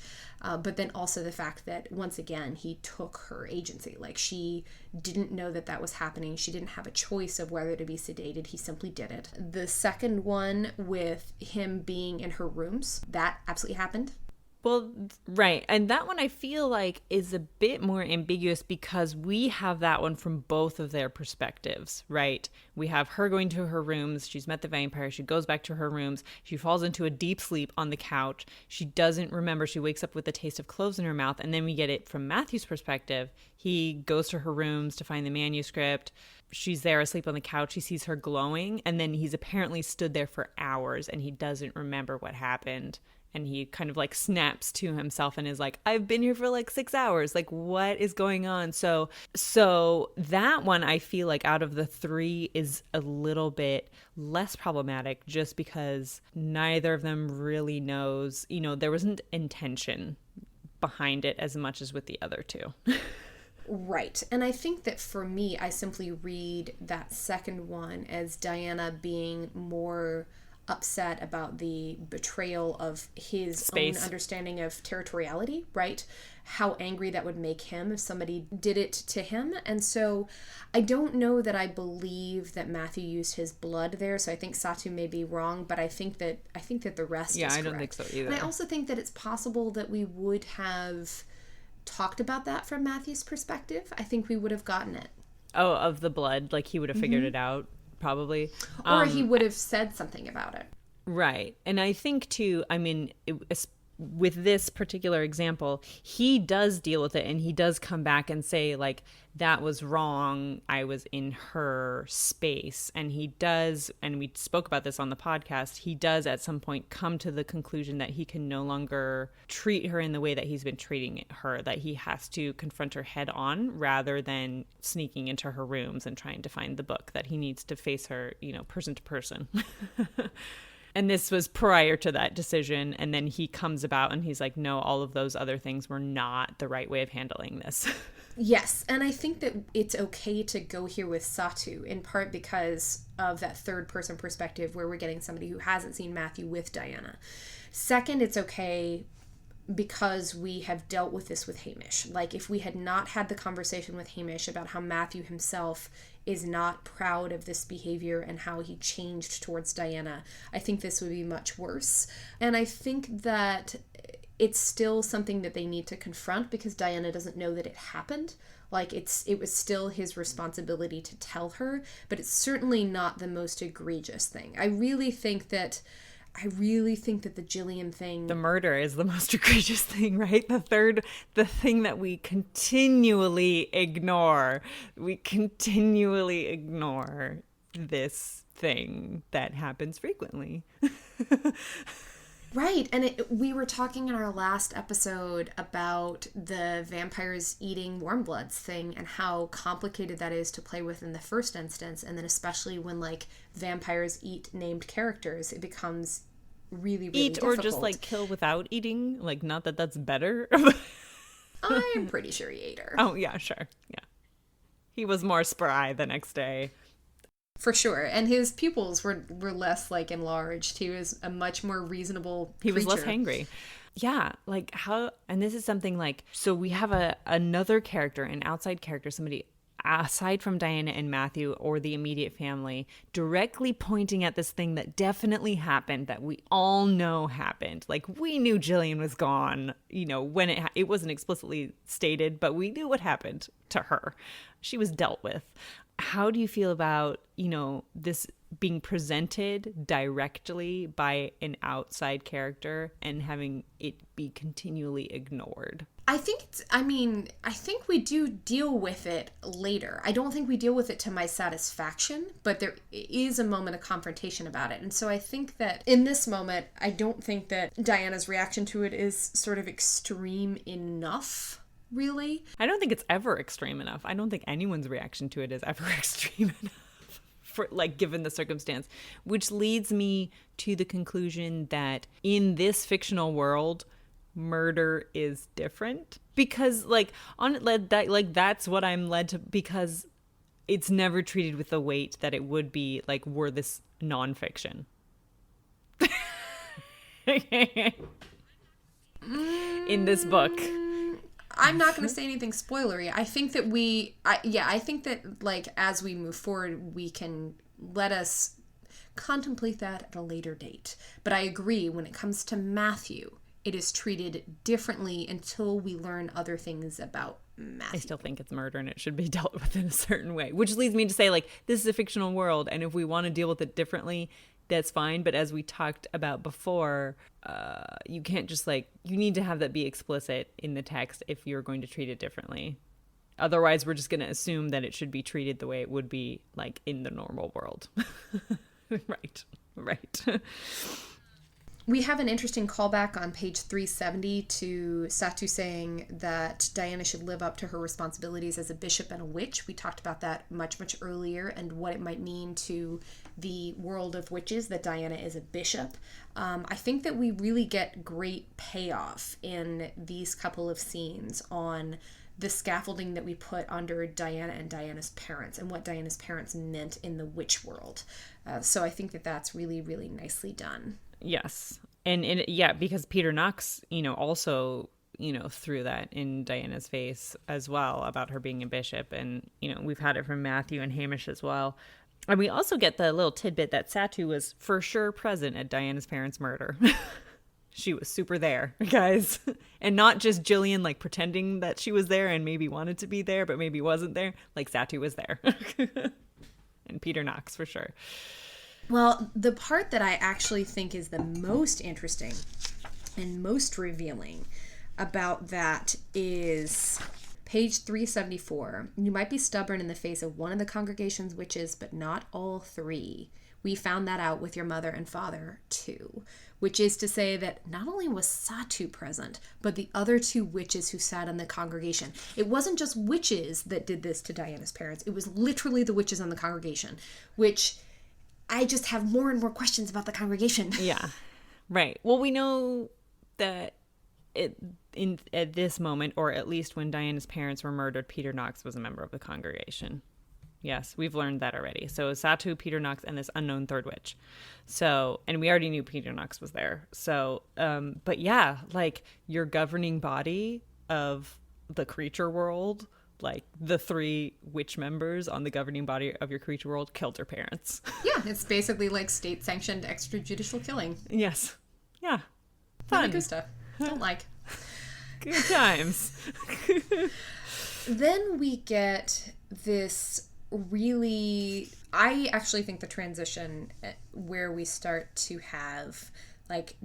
but then also the fact that once again he took her agency. Like, she didn't know that was happening. She didn't have a choice of whether to be sedated. He simply did it. The second one with him being in her rooms, that absolutely happened. Well, right. And that one I feel like is a bit more ambiguous because we have that one from both of their perspectives, right? We have her going to her rooms. She's met the vampire. She goes back to her rooms. She falls into a deep sleep on the couch. She doesn't remember. She wakes up with the taste of cloves in her mouth. And then we get it from Matthew's perspective. He goes to her rooms to find the manuscript. She's there asleep on the couch. He sees her glowing. And then he's apparently stood there for hours and he doesn't remember what happened. And he kind of like snaps to himself and is like, I've been here for like 6 hours. Like, what is going on? So that one, I feel like out of the three is a little bit less problematic just because neither of them really knows, there wasn't intention behind it as much as with the other two. Right. And I think that for me, I simply read that second one as Diana being more upset about the betrayal of his own understanding of territoriality, right? How angry that would make him if somebody did it to him. And so I don't know that I believe that Matthew used his blood there. So I think Satu may be wrong, but I think that the rest is correct. I don't think so either. And I also think that it's possible that we would have talked about that from Matthew's perspective. I think we would have gotten it. Oh, of the blood, like he would have figured it out. Probably. Or he would have said something about it. Right. And I think too, with this particular example, he does deal with it and he does come back and say like, that was wrong. I was in her space. And he does, and we spoke about this on the podcast, he does at some point come to the conclusion that he can no longer treat her in the way that he's been treating her, that he has to confront her head on rather than sneaking into her rooms and trying to find the book, that he needs to face her, person to person. And this was prior to that decision. And then he comes about and he's like, no, all of those other things were not the right way of handling this. Yes. And I think that it's okay to go here with Satu, in part because of that third person perspective where we're getting somebody who hasn't seen Matthew with Diana. Second, it's okay because we have dealt with this with Hamish. Like, if we had not had the conversation with Hamish about how Matthew himself is not proud of this behavior and how he changed towards Diana, I think this would be much worse. And I think that it's still something that they need to confront because Diana doesn't know that it happened. Like, it was still his responsibility to tell her, but it's certainly not the most egregious thing. I really think that the Gillian thing... The murder is the most egregious thing, right? The thing that we continually ignore. We continually ignore this thing that happens frequently. Right, and we were talking in our last episode about the vampires eating warm bloods thing and how complicated that is to play with in the first instance, and then especially when like vampires eat named characters, it becomes really, really difficult. Or just like kill without eating, like not that that's better. I'm pretty sure he ate her. Oh yeah, sure, yeah. He was more spry the next day. For sure. And his pupils were less like enlarged. He was a much more reasonable He was less creature. hangry. Yeah, like how, and this is something like, so we have another character, an outside character, somebody aside from Diana and Matthew or the immediate family, directly pointing at this thing that definitely happened, that we all know happened. Like, we knew Jillian was gone, you know, when it wasn't explicitly stated, but we knew what happened to her. She was dealt with. How do you feel about, you know, this being presented directly by an outside character and having it be continually ignored? I think we do deal with it later. I don't think we deal with it to my satisfaction, but there is a moment of confrontation about it. And so I think that in this moment, I don't think that Diana's reaction to it is sort of extreme enough, really. I don't think it's ever extreme enough. I don't think anyone's reaction to it is ever extreme enough for, like, given the circumstance, which leads me to the conclusion that in this fictional world, murder is different, because that's what I'm led to, because it's never treated with the weight that it would be like were this nonfiction. In this book, I'm not going to say anything spoilery. I think that I think that, like, as we move forward, we can let us contemplate that at a later date. But I agree, when it comes to Matthew, it is treated differently until we learn other things about Matthew. I still think it's murder and it should be dealt with in a certain way, which leads me to say, like, this is a fictional world, and if we want to deal with it differently, that's fine. But as we talked about before, you can't just, like, you need to have that be explicit in the text if you're going to treat it differently. Otherwise, we're just going to assume that it should be treated the way it would be, like, in the normal world. Right. We have an interesting callback on page 370 to Satu saying that Diana should live up to her responsibilities as a bishop and a witch. We talked about that much earlier, and what it might mean to the world of witches that Diana is a bishop. I think that we really get great payoff in these couple of scenes on the scaffolding that we put under Diana and Diana's parents and what Diana's parents meant in the witch world. So I think that that's really, really nicely done. Yes. And because Peter Knox, you know, also, you know, threw that in Diana's face as well about her being a bishop. And, you know, we've had it from Matthew and Hamish as well. And we also get the little tidbit that Satu was for sure present at Diana's parents' murder. She was super there, guys. And not just Jillian, like, pretending that she was there and maybe wanted to be there, but maybe wasn't there. Like, Satu was there. And Peter Knox for sure. Well, the part that I actually think is the most interesting and most revealing about that is page 374. You might be stubborn in the face of one of the congregation's witches, but not all three. We found that out with your mother and father, too. Which is to say that not only was Satu present, but the other two witches who sat in the congregation. It wasn't just witches that did this to Diana's parents. It was literally the witches on the congregation, which I just have more and more questions about the congregation. Yeah, right. Well, we know that at this moment, or at least when Diana's parents were murdered, Peter Knox was a member of the congregation. Yes, we've learned that already. So Satu, Peter Knox, and this unknown third witch. So, and we already knew Peter Knox was there. So, but yeah, like, your governing body of the creature world, like the three witch members on the governing body of your creature world, killed their parents. Yeah, it's basically like state-sanctioned extrajudicial killing. Yes. Yeah. Fun. Really good stuff. Don't like. Good times. Then we get this really, I actually think the transition where we start to have, like,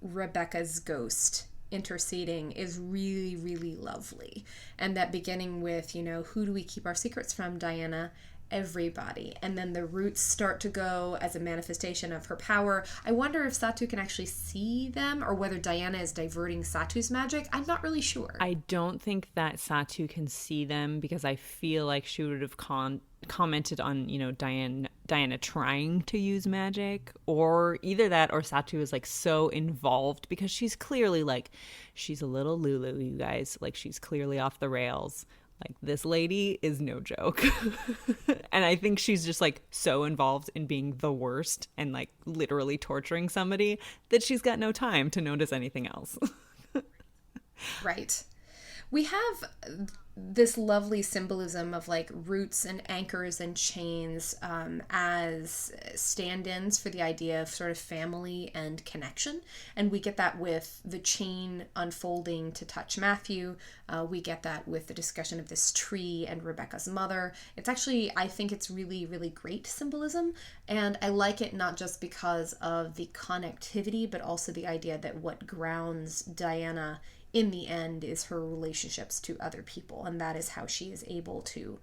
Rebecca's ghost interceding is really, really lovely. And that beginning with, you know, who do we keep our secrets from, Diana? Everybody. And then the roots start to go as a manifestation of her power. I wonder if Satu can actually see them, or whether Diana is diverting Satu's magic. I'm not really sure. I don't think that Satu can see them, because I feel like she would have commented on, you know, Diana trying to use magic, or either that, or Satu is, like, so involved, because she's clearly, like, she's a little Lulu, you guys. Like, she's clearly off the rails. Like, this lady is no joke. And I think she's just like so involved in being the worst and like literally torturing somebody that she's got no time to notice anything else. Right. We have this lovely symbolism of like roots and anchors and chains as stand-ins for the idea of sort of family and connection. And we get that with the chain unfolding to touch Matthew. We get that with the discussion of this tree and Rebecca's mother. It's actually, I think it's really, really great symbolism. And I like it not just because of the connectivity, but also the idea that what grounds Diana in the end is her relationships to other people, and that is how she is able to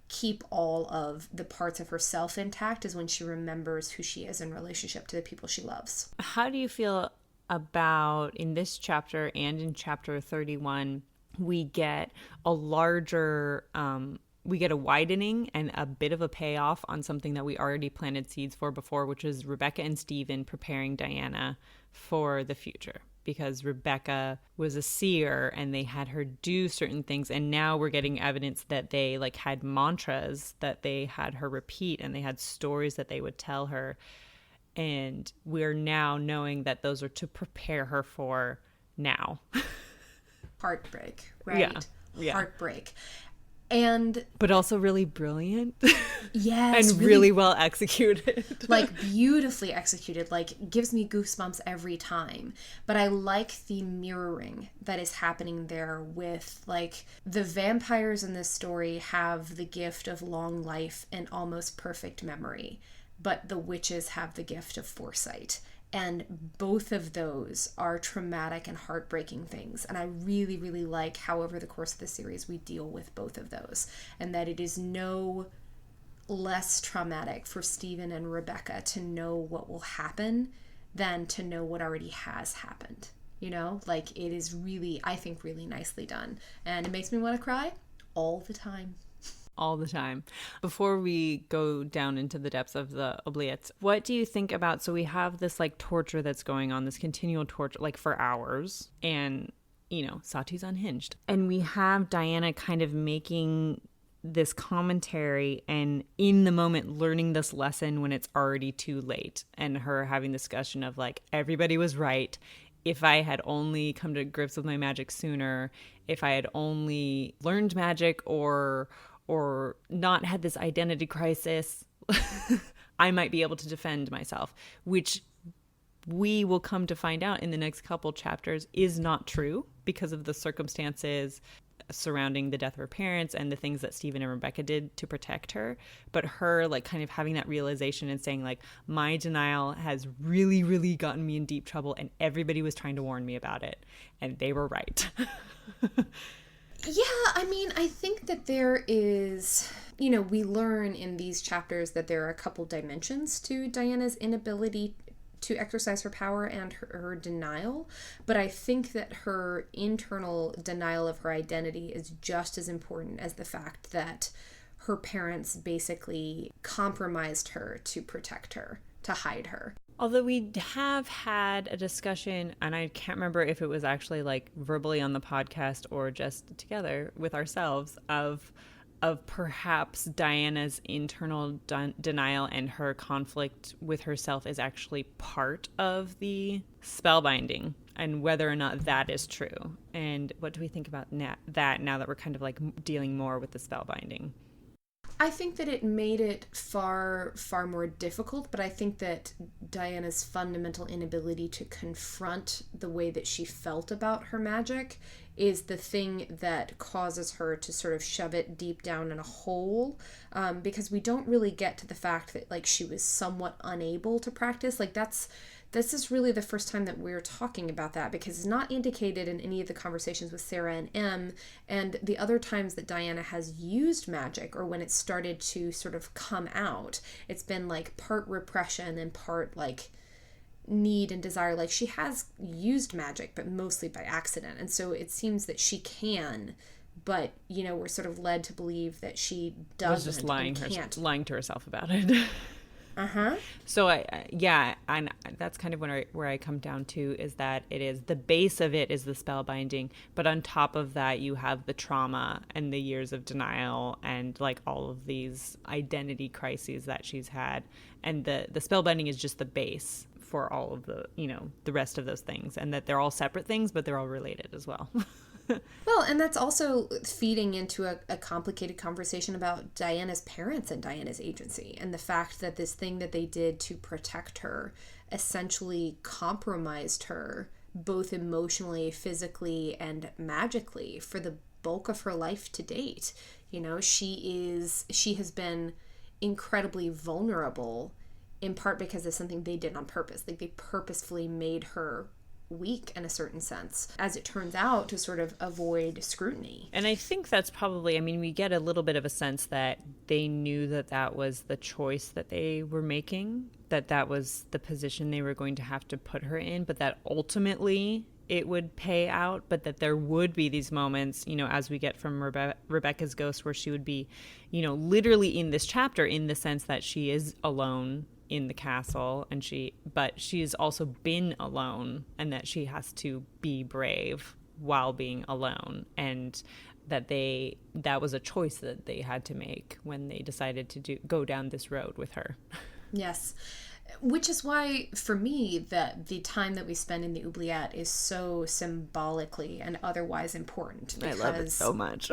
keep all of the parts of herself intact, is when she remembers who she is in relationship to the people she loves. How do you feel about, in this chapter and in chapter 31, we get a larger we get a widening and a bit of a payoff on something that we already planted seeds for before, which is Rebecca and Stephen preparing Diana for the future. Because Rebecca was a seer and they had her do certain things. And now we're getting evidence that they like had mantras that they had her repeat, and they had stories that they would tell her. And we're now knowing that those are to prepare her for now. Heartbreak, right? Yeah. Heartbreak. But also really brilliant. Yes. And really well executed. Like beautifully executed, like gives me goosebumps every time. But I like the mirroring that is happening there with like the vampires in this story have the gift of long life and almost perfect memory, but the witches have the gift of foresight. And both of those are traumatic and heartbreaking things. And I really, really like how over the course of the series we deal with both of those. And that it is no less traumatic for Stephen and Rebecca to know what will happen than to know what already has happened. You know, like it is really, I think, really nicely done. And it makes me want to cry all the time. All the time. Before we go down into the depths of the oubliettes, what do you think about, so we have this like torture that's going on, this continual torture, like for hours, and, you know, Sati's unhinged. And we have Diana kind of making this commentary and in the moment learning this lesson when it's already too late, and her having discussion of like, everybody was right. If I had only come to grips with my magic sooner, if I had only learned magic or not had this identity crisis, I might be able to defend myself, which we will come to find out in the next couple chapters is not true because of the circumstances surrounding the death of her parents and the things that Stephen and Rebecca did to protect her. But her like kind of having that realization and saying like, my denial has really, really gotten me in deep trouble, and everybody was trying to warn me about it, and they were right. Yeah, I mean, I think that there is, you know, we learn in these chapters that there are a couple dimensions to Diana's inability to exercise her power and her denial. But I think that her internal denial of her identity is just as important as the fact that her parents basically compromised her to protect her, to hide her. Although we have had a discussion, and I can't remember if it was actually like verbally on the podcast or just together with ourselves, of perhaps Diana's internal denial and her conflict with herself is actually part of the spellbinding, and whether or not that is true. And what do we think about that now that we're kind of like dealing more with the spellbinding? I think that it made it far, far more difficult, but I think that Diana's fundamental inability to confront the way that she felt about her magic is the thing that causes her to sort of shove it deep down in a hole, because we don't really get to the fact that like she was somewhat unable to practice. Like this is really the first time that we're talking about that, because it's not indicated in any of the conversations with Sarah and Em, and the other times that Diana has used magic, or when it started to sort of come out, it's been like part repression and part like need and desire. Like she has used magic, but mostly by accident, and so it seems that she can, but you know, we're sort of led to believe that she doesn't. Was just lying to herself about it. So and that's kind of where I come down to, is that it is the base of it is the spellbinding, but on top of that you have the trauma and the years of denial and like all of these identity crises that she's had, and the spellbinding is just the base for all of the, you know, the rest of those things, and that they're all separate things but they're all related as well. Well, and that's also feeding into a complicated conversation about Diana's parents and Diana's agency, and the fact that this thing that they did to protect her essentially compromised her both emotionally, physically, and magically for the bulk of her life to date. You know, she has been incredibly vulnerable, in part because of something they did on purpose. Like, they purposefully made her weak in a certain sense, as it turns out, to sort of avoid scrutiny. And I think that's probably, I mean, we get a little bit of a sense that they knew that that was the choice that they were making, that that was the position they were going to have to put her in, but that ultimately it would pay out, but that there would be these moments, you know, as we get from Rebecca's ghost, where she would be, you know, literally in this chapter, in the sense that she is alone in the castle, and but she's also been alone, and that she has to be brave while being alone, and that was a choice that they had to make when they decided to go down this road with her. Yes. Which is why, for me, that the time that we spend in the oubliette is so symbolically and otherwise important. I love it so much.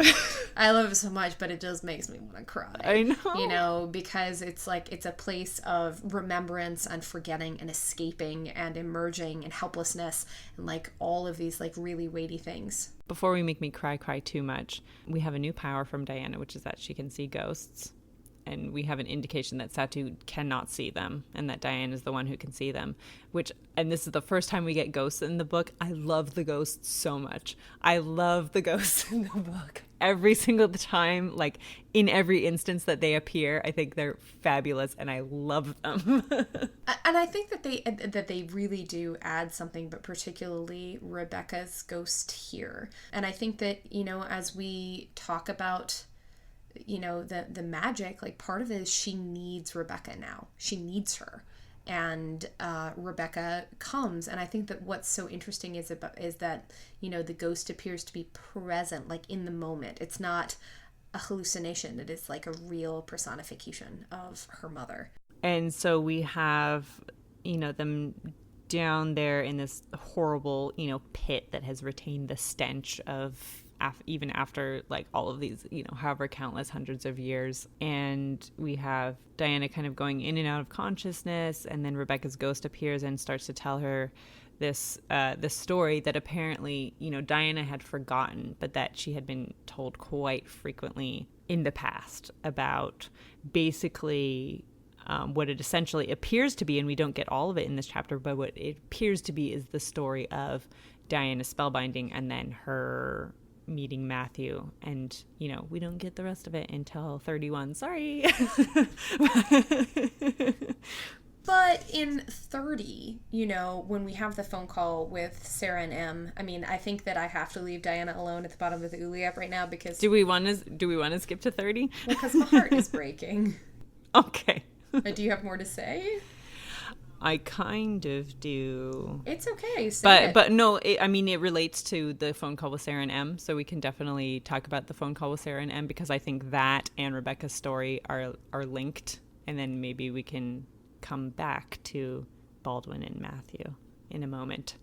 I love it so much, but it just makes me want to cry. I know. You know, because it's like, it's a place of remembrance and forgetting and escaping and emerging and helplessness and like all of these like really weighty things. Before we make me cry too much, we have a new power from Diana, which is that she can see ghosts. And we have an indication that Satu cannot see them, and that Diane is the one who can see them, and this is the first time we get ghosts in the book. I love the ghosts so much. I love the ghosts in the book. Every single time, like in every instance that they appear, I think they're fabulous, and I love them. And I think that they really do add something, but particularly Rebecca's ghost here. And I think that, you know, as we talk about, you know, the magic, like part of it is she needs Rebecca now. She needs her. And Rebecca comes, and I think that what's so interesting is that, you know, the ghost appears to be present, like in the moment. It's not a hallucination. It is like a real personification of her mother. And so we have, you know, them down there in this horrible, you know, pit that has retained the stench of even after like all of these, you know, however countless hundreds of years. And we have Diana kind of going in and out of consciousness, and then Rebecca's ghost appears and starts to tell her this story that apparently, you know, Diana had forgotten, but that she had been told quite frequently in the past, about basically what it essentially appears to be, and we don't get all of it in this chapter, but what it appears to be is the story of Diana's spellbinding and then her meeting Matthew. And, you know, we don't get the rest of it until 31. Sorry. But in 30, you know, when we have the phone call with Sarah and Em, I mean, I think that I have to leave Diana alone at the bottom of the oubliette right now, because do we want to skip to 30? Because my heart is breaking. Okay. Do you have more to say? I kind of do. It's okay. But no, it relates to the phone call with Sarah and Em, so we can definitely talk about the phone call with Sarah and Em, because I think that and Rebecca's story are linked, and then maybe we can come back to Baldwin and Matthew in a moment.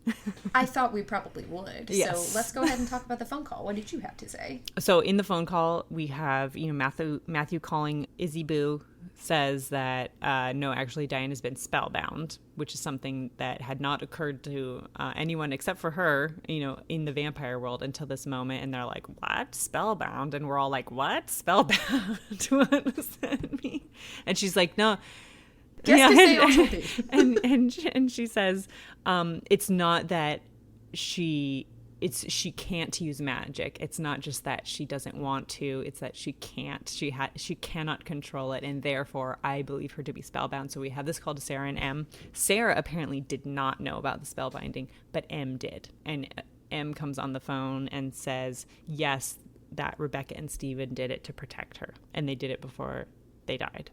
I thought we probably would. Yes. So let's go ahead and talk about the phone call. What did you have to say? So in the phone call, we have, you know, Matthew calling Izzy Boo, says that no, actually Diana's been spellbound, which is something that had not occurred to anyone except for her, you know, in the vampire world until this moment. And they're like, what? Spellbound? And we're all like, what? Spellbound? What does that mean? And she's like, no. And she says, it's not that she can't use magic. It's not just that she doesn't want to. It's that she can't. She cannot control it, and therefore I believe her to be spellbound. So we have this call to Sarah and Em. Sarah apparently did not know about the spellbinding, but Em did. And Em comes on the phone and says, yes, that Rebecca and Stephen did it to protect her, and they did it before they died.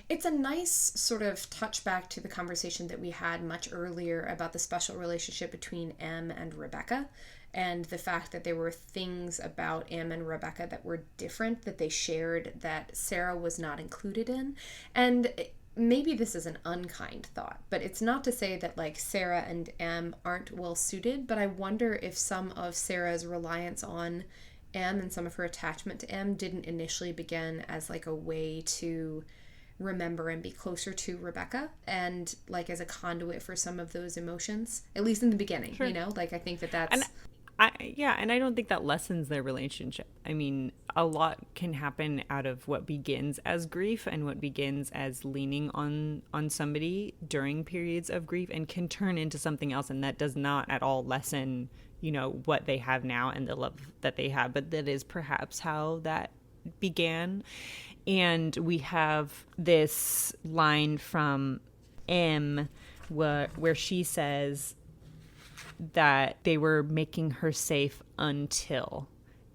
It's a nice sort of touchback to the conversation that we had much earlier about the special relationship between Em and Rebecca, and the fact that there were things about Em and Rebecca that were different, that they shared, that Sarah was not included in. And maybe this is an unkind thought, but it's not to say that like Sarah and Em aren't well suited, but I wonder if some of Sarah's reliance on Em and some of her attachment to Em didn't initially begin as like a way to remember and be closer to Rebecca, and like as a conduit for some of those emotions, at least in the beginning. Sure. You know, like I think that's... And I don't think that lessens their relationship. I mean, a lot can happen out of what begins as grief and what begins as leaning on somebody during periods of grief, and can turn into something else, and that does not at all lessen, you know, what they have now and the love that they have, but that is perhaps how that began. And we have this line from Em where she says that they were making her safe until,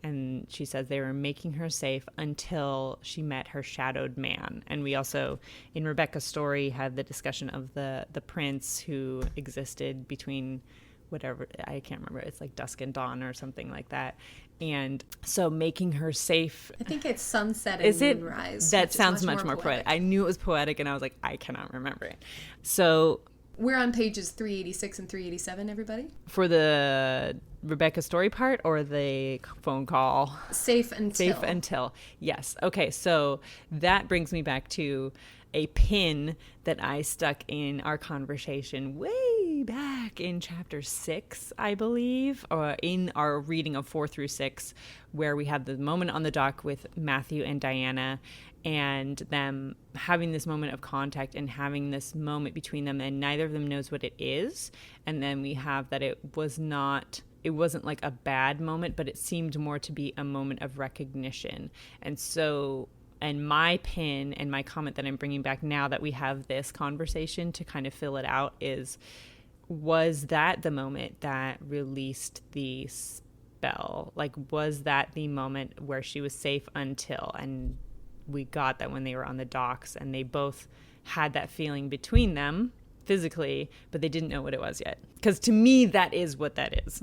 and she says they were making her safe until she met her shadowed man. And we also, in Rebecca's story, have the discussion of the prince who existed between whatever, I can't remember, it's like dusk and dawn or something like that. And so making her safe, I think it's sunset and moonrise. That sounds much more poetic. I knew it was poetic and I was like, I cannot remember it. So we're on pages 386 and 387, everybody. For the Rebecca story part or the phone call? Safe until. Yes. Okay. So that brings me back to a pin that I stuck in our conversation way back in chapter 6, I believe, or in our reading of 4 through 6, where we had the moment on the dock with Matthew and Diana, and them having this moment of contact and having this moment between them, and neither of them knows what it is. And then we have that it wasn't like a bad moment, but it seemed more to be a moment of recognition. And my pin and my comment that I'm bringing back now that we have this conversation to kind of fill it out is, was that the moment that released the spell? Like, was that the moment where she was safe until? And we got that when they were on the docks, and they both had that feeling between them physically, but they didn't know what it was yet. Because to me, that is what that is.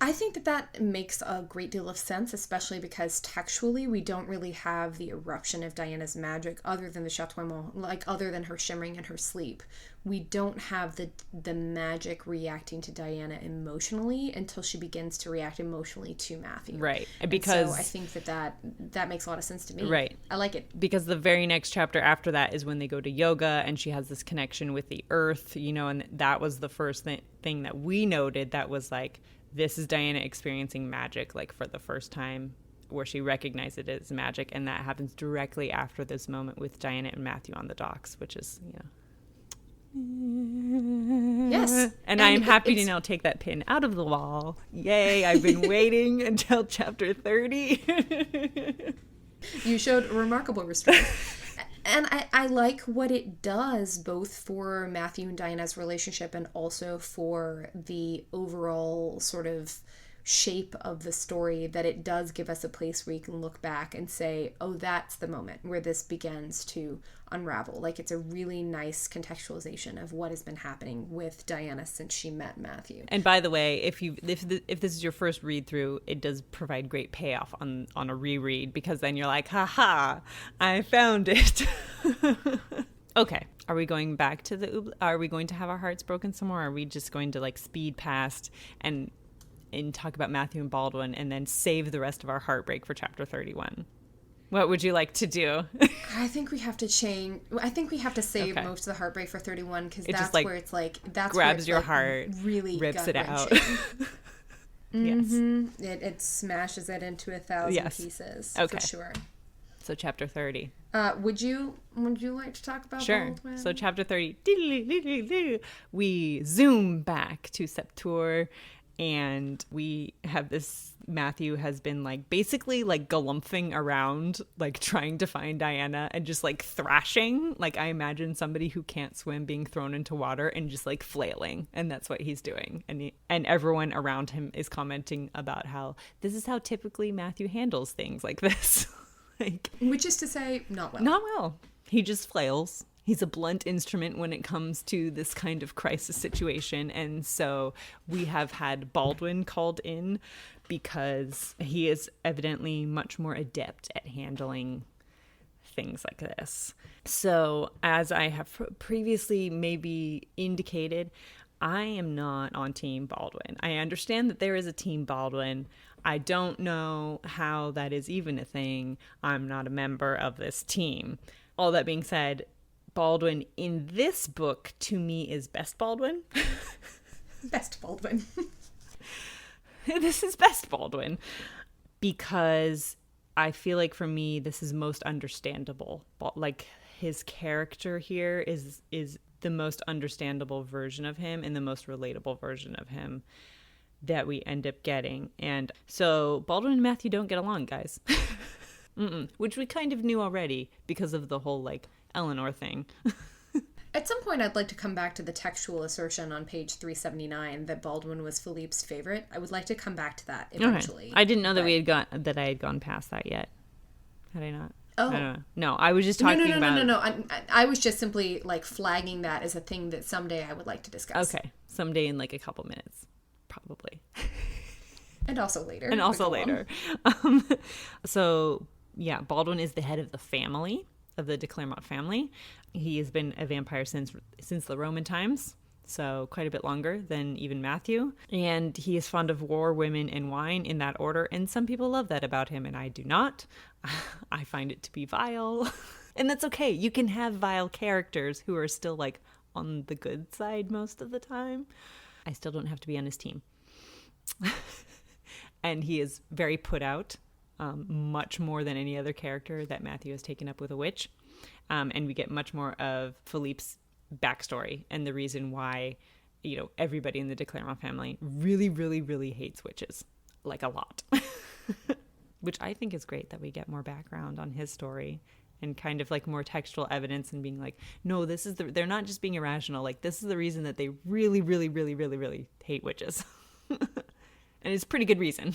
I think that makes a great deal of sense, especially because textually we don't really have the eruption of Diana's magic other than the Chamomile, like other than her shimmering and her sleep. We don't have the magic reacting to Diana emotionally until she begins to react emotionally to Matthew. Right. Because so I think that makes a lot of sense to me. Right. I like it. Because the very next chapter after that is when they go to yoga and she has this connection with the earth, you know, and that was the first thing that we noted that was like, this is Diana experiencing magic, like for the first time, where she recognized it as magic. And that happens directly after this moment with Diana and Matthew on the docks, which is, you know. Yes. And I'm happy to now take that pin out of the wall. Yay, I've been waiting until chapter 30. You showed remarkable restraint. And I like what it does both for Matthew and Diana's relationship and also for the overall sort of shape of the story, that it does give us a place where you can look back and say, oh, that's the moment where this begins to unravel. Like, it's a really nice contextualization of what has been happening with Diana since she met Matthew. And by the way, if this is your first read through, it does provide great payoff on a reread, because then you're like, haha, I found it. Okay, are we going back to are we going to have our hearts broken some more? Or are we just going to like speed past and talk about Matthew and Baldwin and then save the rest of our heartbreak for chapter 31? What would you like to do? I think we have to change. I think we have to save most of the heartbreak for 31, because that's just, like, where it's like, that's grabs where it's your like heart, really rips it out. Mm-hmm. Yes. It smashes it into 1,000 pieces. Okay. For sure. So chapter 30. Would you like to talk about Baldwin? So chapter 30. We zoom back to Septur. And we have this, Matthew has been like basically like galumphing around, like trying to find Diana and just like thrashing. Like, I imagine somebody who can't swim being thrown into water and just like flailing. And that's what he's doing. And everyone around him is commenting about how this is how typically Matthew handles things like this. Like, which is to say, not well. Not well. He just flails. He's a blunt instrument when it comes to this kind of crisis situation. And so we have had Baldwin called in because he is evidently much more adept at handling things like this. So as I have previously maybe indicated, I am not on Team Baldwin. I understand that there is a Team Baldwin. I don't know how that is even a thing. I'm not a member of this team. All that being said, Baldwin in this book to me is best Baldwin. Best Baldwin. This is best Baldwin because I feel like for me this is most understandable. Like his character here is the most understandable version of him and the most relatable version of him that we end up getting. And so Baldwin and Matthew don't get along, guys. Which we kind of knew already because of the whole like Eleanor thing. At some point, I'd like to come back to the textual assertion on page 379 that Baldwin was Philippe's favorite. I would like to come back to that eventually. Okay. I didn't know that I had gone past that yet. Had I not? Oh. I don't know. No, I was just talking about... No. I was just simply like flagging that as a thing that someday I would like to discuss. Okay. Someday in like a couple minutes. Probably. And also later. So, yeah, Baldwin is the head of the family, of the de Clermont family. He has been a vampire since the Roman times, so quite a bit longer than even Matthew. And he is fond of war, women, and wine in that order, and some people love that about him, and I do not. I find it to be vile. And that's okay. You can have vile characters who are still, like, on the good side most of the time. I still don't have to be on his team. And he is very put out, much more than any other character that Matthew has taken up with a witch. And we get much more of Philippe's backstory and the reason why, you know, everybody in the de Clermont family really, really, really hates witches. Like a lot. Which I think is great that we get more background on his story and kind of like more textual evidence and being like, no, they're not just being irrational. Like, this is the reason that they really, really, really, really, really hate witches. And it's a pretty good reason.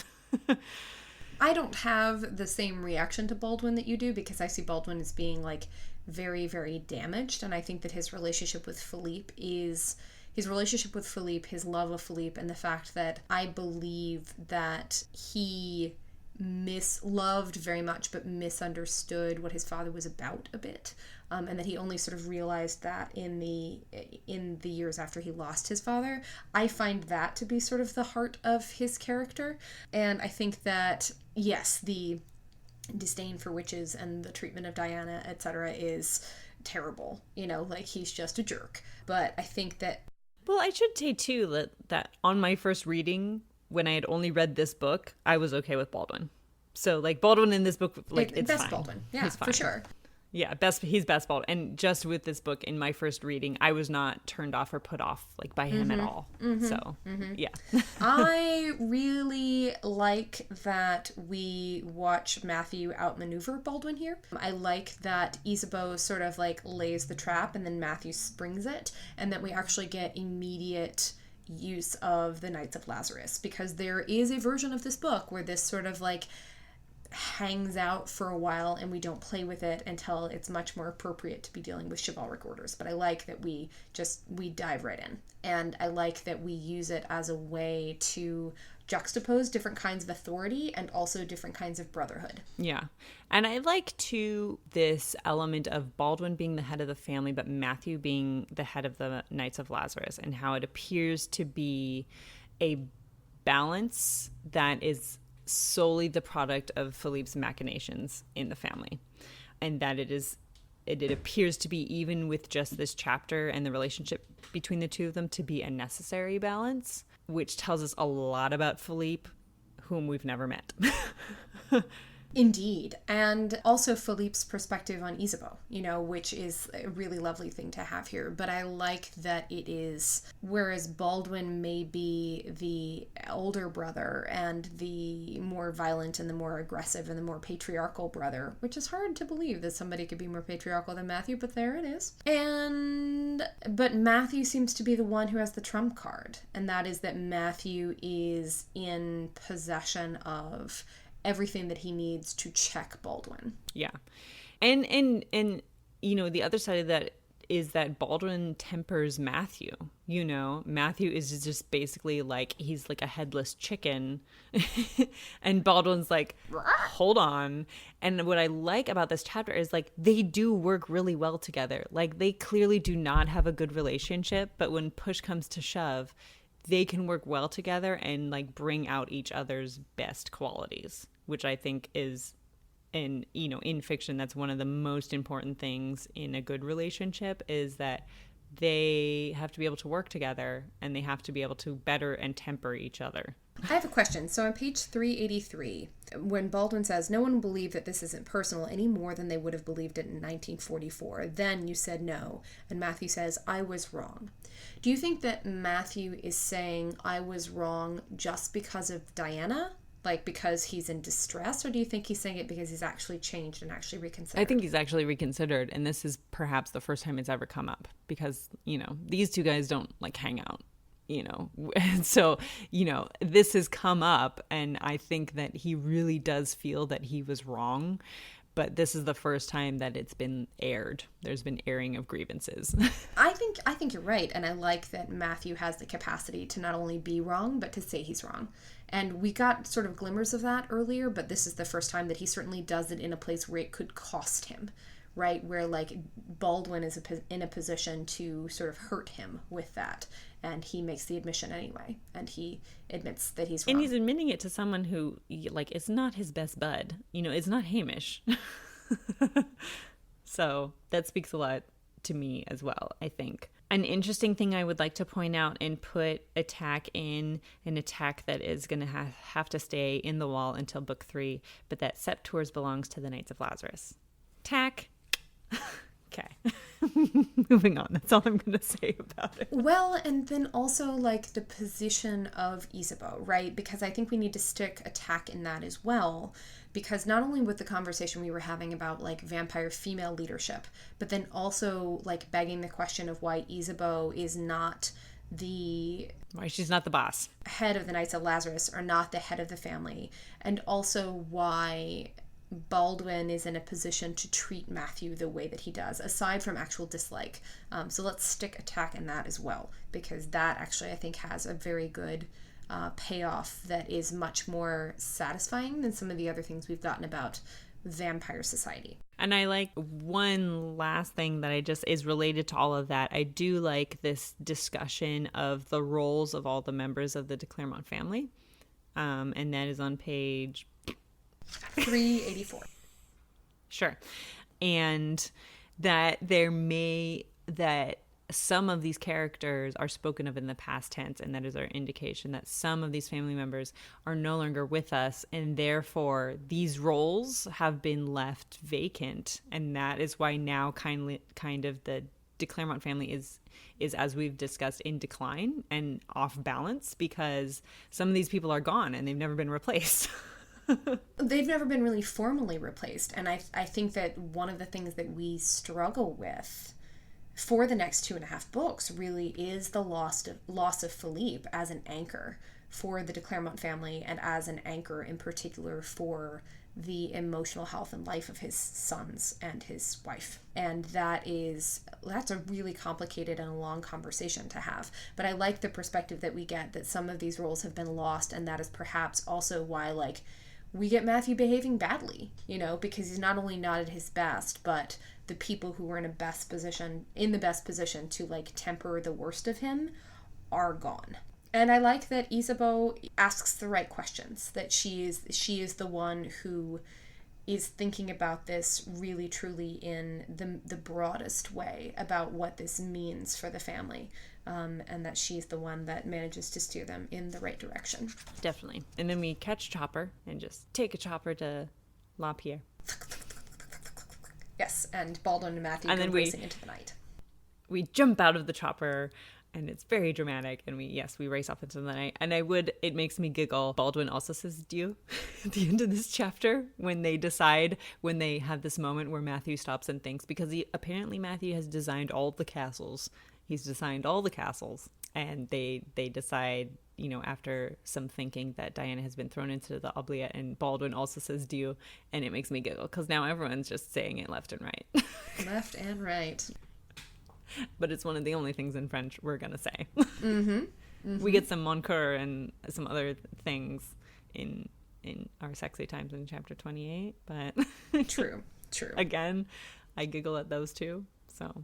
I don't have the same reaction to Baldwin that you do because I see Baldwin as being like very, very damaged. And I think that his relationship with Philippe, his love of Philippe, and the fact that I believe that he loved very much but misunderstood what his father was about a bit, and that he only sort of realized that in the years after he lost his father. I find that to be sort of the heart of his character, and I think that yes, the disdain for witches and the treatment of Diana, etc., is terrible. You know, like, he's just a jerk. But I think that, well, I should say too that on my first reading, when I had only read this book, I was okay with Baldwin. So, like, Baldwin in this book, like, it's best fine. Baldwin. Yeah, for sure. Yeah, he's best Baldwin. And just with this book, in my first reading, I was not turned off or put off, like, by him at all. So, yeah. I really like that we watch Matthew outmaneuver Baldwin here. I like that Isabeau sort of, like, lays the trap and then Matthew springs it, and that we actually get immediate use of the Knights of Lazarus, because there is a version of this book where this sort of like hangs out for a while and we don't play with it until it's much more appropriate to be dealing with chivalric orders. But I like that we dive right in, and I like that we use it as a way to juxtapose different kinds of authority and also different kinds of brotherhood. Yeah. And I like too this element of Baldwin being the head of the family, but Matthew being the head of the Knights of Lazarus, and how it appears to be a balance that is solely the product of Philippe's machinations in the family. And that it appears to be, even with just this chapter and the relationship between the two of them, to be a necessary balance, which tells us a lot about Philippe, whom we've never met. Indeed. And also Philippe's perspective on Isabeau, you know, which is a really lovely thing to have here. But I like that it is, whereas Baldwin may be the older brother and the more violent and the more aggressive and the more patriarchal brother, which is hard to believe that somebody could be more patriarchal than Matthew, but there it is. But Matthew seems to be the one who has the trump card, and that is that Matthew is in possession of everything that he needs to check Baldwin. Yeah. And the other side of that is that Baldwin tempers Matthew. Matthew is just basically like, he's like a headless chicken. And Baldwin's like, hold on. And what I like about this chapter is like, they do work really well together. Like, they clearly do not have a good relationship, but when push comes to shove, they can work well together and like bring out each other's best qualities, which I think is, and in fiction, that's one of the most important things in a good relationship, is that they have to be able to work together and they have to be able to better and temper each other. I have a question. So on page 383, when Baldwin says, no one will believe that this isn't personal any more than they would have believed it in 1944. Then you said no. And Matthew says, I was wrong. Do you think that Matthew is saying I was wrong just because of Diana? Like, because he's in distress? Or do you think he's saying it because he's actually changed and actually reconsidered? I think he's actually reconsidered. And this is perhaps the first time it's ever come up because, these two guys don't like hang out. And so, this has come up, and I think that he really does feel that he was wrong, but this is the first time that it's been aired. There's been airing of grievances. I think you're right, and I like that Matthew has the capacity to not only be wrong, but to say he's wrong. And we got sort of glimmers of that earlier, but this is the first time that he certainly does it in a place where it could cost him. Right, where like Baldwin is in a position to sort of hurt him with that, and he makes the admission anyway, and he admits that he's wrong. And he's admitting it to someone who, like, is not his best bud. It's not Hamish. So that speaks a lot to me as well, I think. An interesting thing I would like to point out and put attack in, an attack that is going to have to stay in the wall until book 3, but that Septours belongs to the Knights of Lazarus. Attack. Okay. Moving on. That's all I'm going to say about it. Well, and then also like the position of Isabeau, right? Because I think we need to stick attack in that as well. Because not only with the conversation we were having about like vampire female leadership, but then also like begging the question of why Isabeau is not why she's not the boss, head of the Knights of Lazarus, or not the head of the family, and also why Baldwin is in a position to treat Matthew the way that he does, aside from actual dislike. So let's stick attack in that as well, because that actually I think has a very good payoff that is much more satisfying than some of the other things we've gotten about vampire society. And I like one last thing that is related to all of that. I do like this discussion of the roles of all the members of the de Clermont family. And that is on page 384. Sure. And that that some of these characters are spoken of in the past tense, and that is our indication that some of these family members are no longer with us, and therefore these roles have been left vacant. And that is why now kind of the de Clermont family is, as we've discussed, in decline and off balance, because some of these people are gone and they've never been replaced. They've never been really formally replaced. And I think that one of the things that we struggle with for the next 2.5 books really is the loss of Philippe as an anchor for the de Clermont family, and as an anchor in particular for the emotional health and life of his sons and his wife. And that's a really complicated and a long conversation to have. But I like the perspective that we get that some of these roles have been lost, and that is perhaps also why we get Matthew behaving badly, because he's not only not at his best, but the people who were in the best position to temper the worst of him are gone. And I like that Isabeau asks the right questions, that she is the one who is thinking about this really truly in the broadest way about what this means for the family, and that she's the one that manages to steer them in the right direction. Definitely. And then we catch Chopper and just take a chopper to La Pierre. Yes, and Baldwin and Matthew go racing into the night. We jump out of the chopper, and it's very dramatic, and we race off into the night. And it makes me giggle. Baldwin also says "Dieu" at the end of this chapter when they have this moment where Matthew stops and thinks, because apparently Matthew has designed all the castles. He's designed all the castles, and they decide after some thinking, that Diana has been thrown into the oubliette, and Baldwin also says "dieu," and it makes me giggle because now everyone's just saying it left and right. Left and right. But it's one of the only things in French we're gonna say. Mm-hmm. Mm-hmm. We get some mon coeur and some other things in our sexy times in chapter 28, but True. Again, I giggle at those too. So.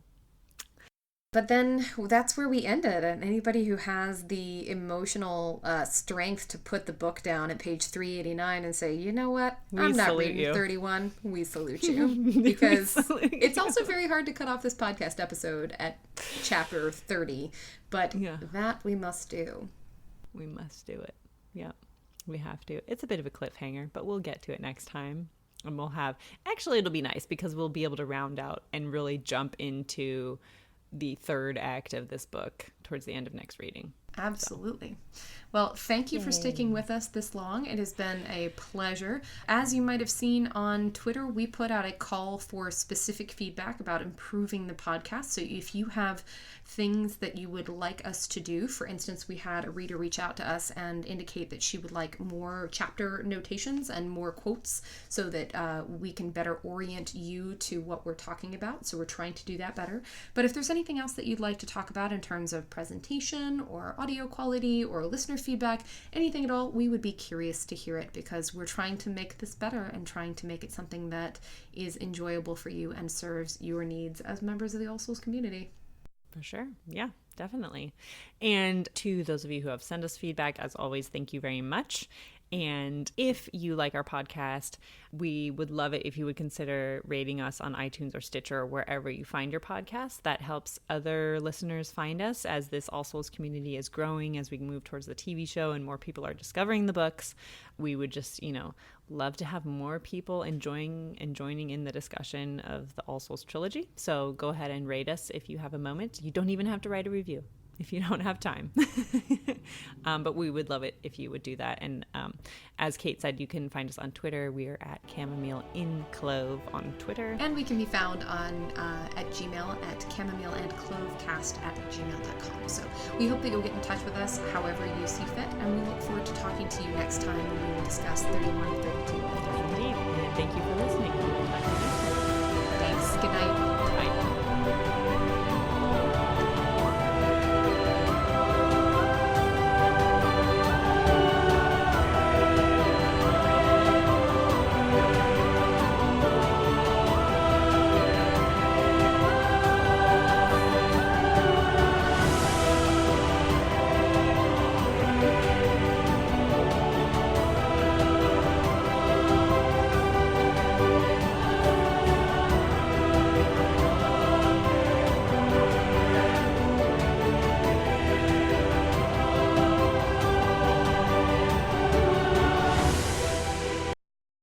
But then that's where we ended. And anybody who has the emotional strength to put the book down at page 389 and say, you know what, I'm not reading 31, we salute you. Because it's also very hard to cut off this podcast episode at chapter 30. But that we must do. We must do it. Yeah, we have to. It's a bit of a cliffhanger, but we'll get to it next time. And it'll be nice because we'll be able to round out and really jump into the third act of this book towards the end of next reading. Absolutely. Well, thank you for sticking with us this long. It has been a pleasure. As you might have seen on Twitter, we put out a call for specific feedback about improving the podcast. So if you have things that you would like us to do, for instance, we had a reader reach out to us and indicate that she would like more chapter notations and more quotes so that we can better orient you to what we're talking about. So we're trying to do that better. But if there's anything else that you'd like to talk about in terms of presentation or audio quality or listener feedback, anything at all, we would be curious to hear it because we're trying to make this better and trying to make it something that is enjoyable for you and serves your needs as members of the All Souls community. For sure. Yeah, definitely. And to those of you who have sent us feedback, as always, thank you very much. And if you like our podcast, we would love it if you would consider rating us on iTunes or Stitcher or wherever you find your podcast. That helps other listeners find us as this All Souls community is growing, as we move towards the TV show and more people are discovering the books. We would just, love to have more people enjoying and joining in the discussion of the All Souls trilogy. So go ahead and rate us if you have a moment. You don't even have to write a review if you don't have time. But we would love it if you would do that. And as Kate said, you can find us on Twitter. We are at Chamomile in Clove on Twitter. And we can be found on at Gmail at chamomileandclovecast@gmail.com. So we hope that you'll get in touch with us however you see fit. And we look forward to talking to you next time when we will discuss 31 and 32. Indeed. And thank you for listening. Thanks. Good night.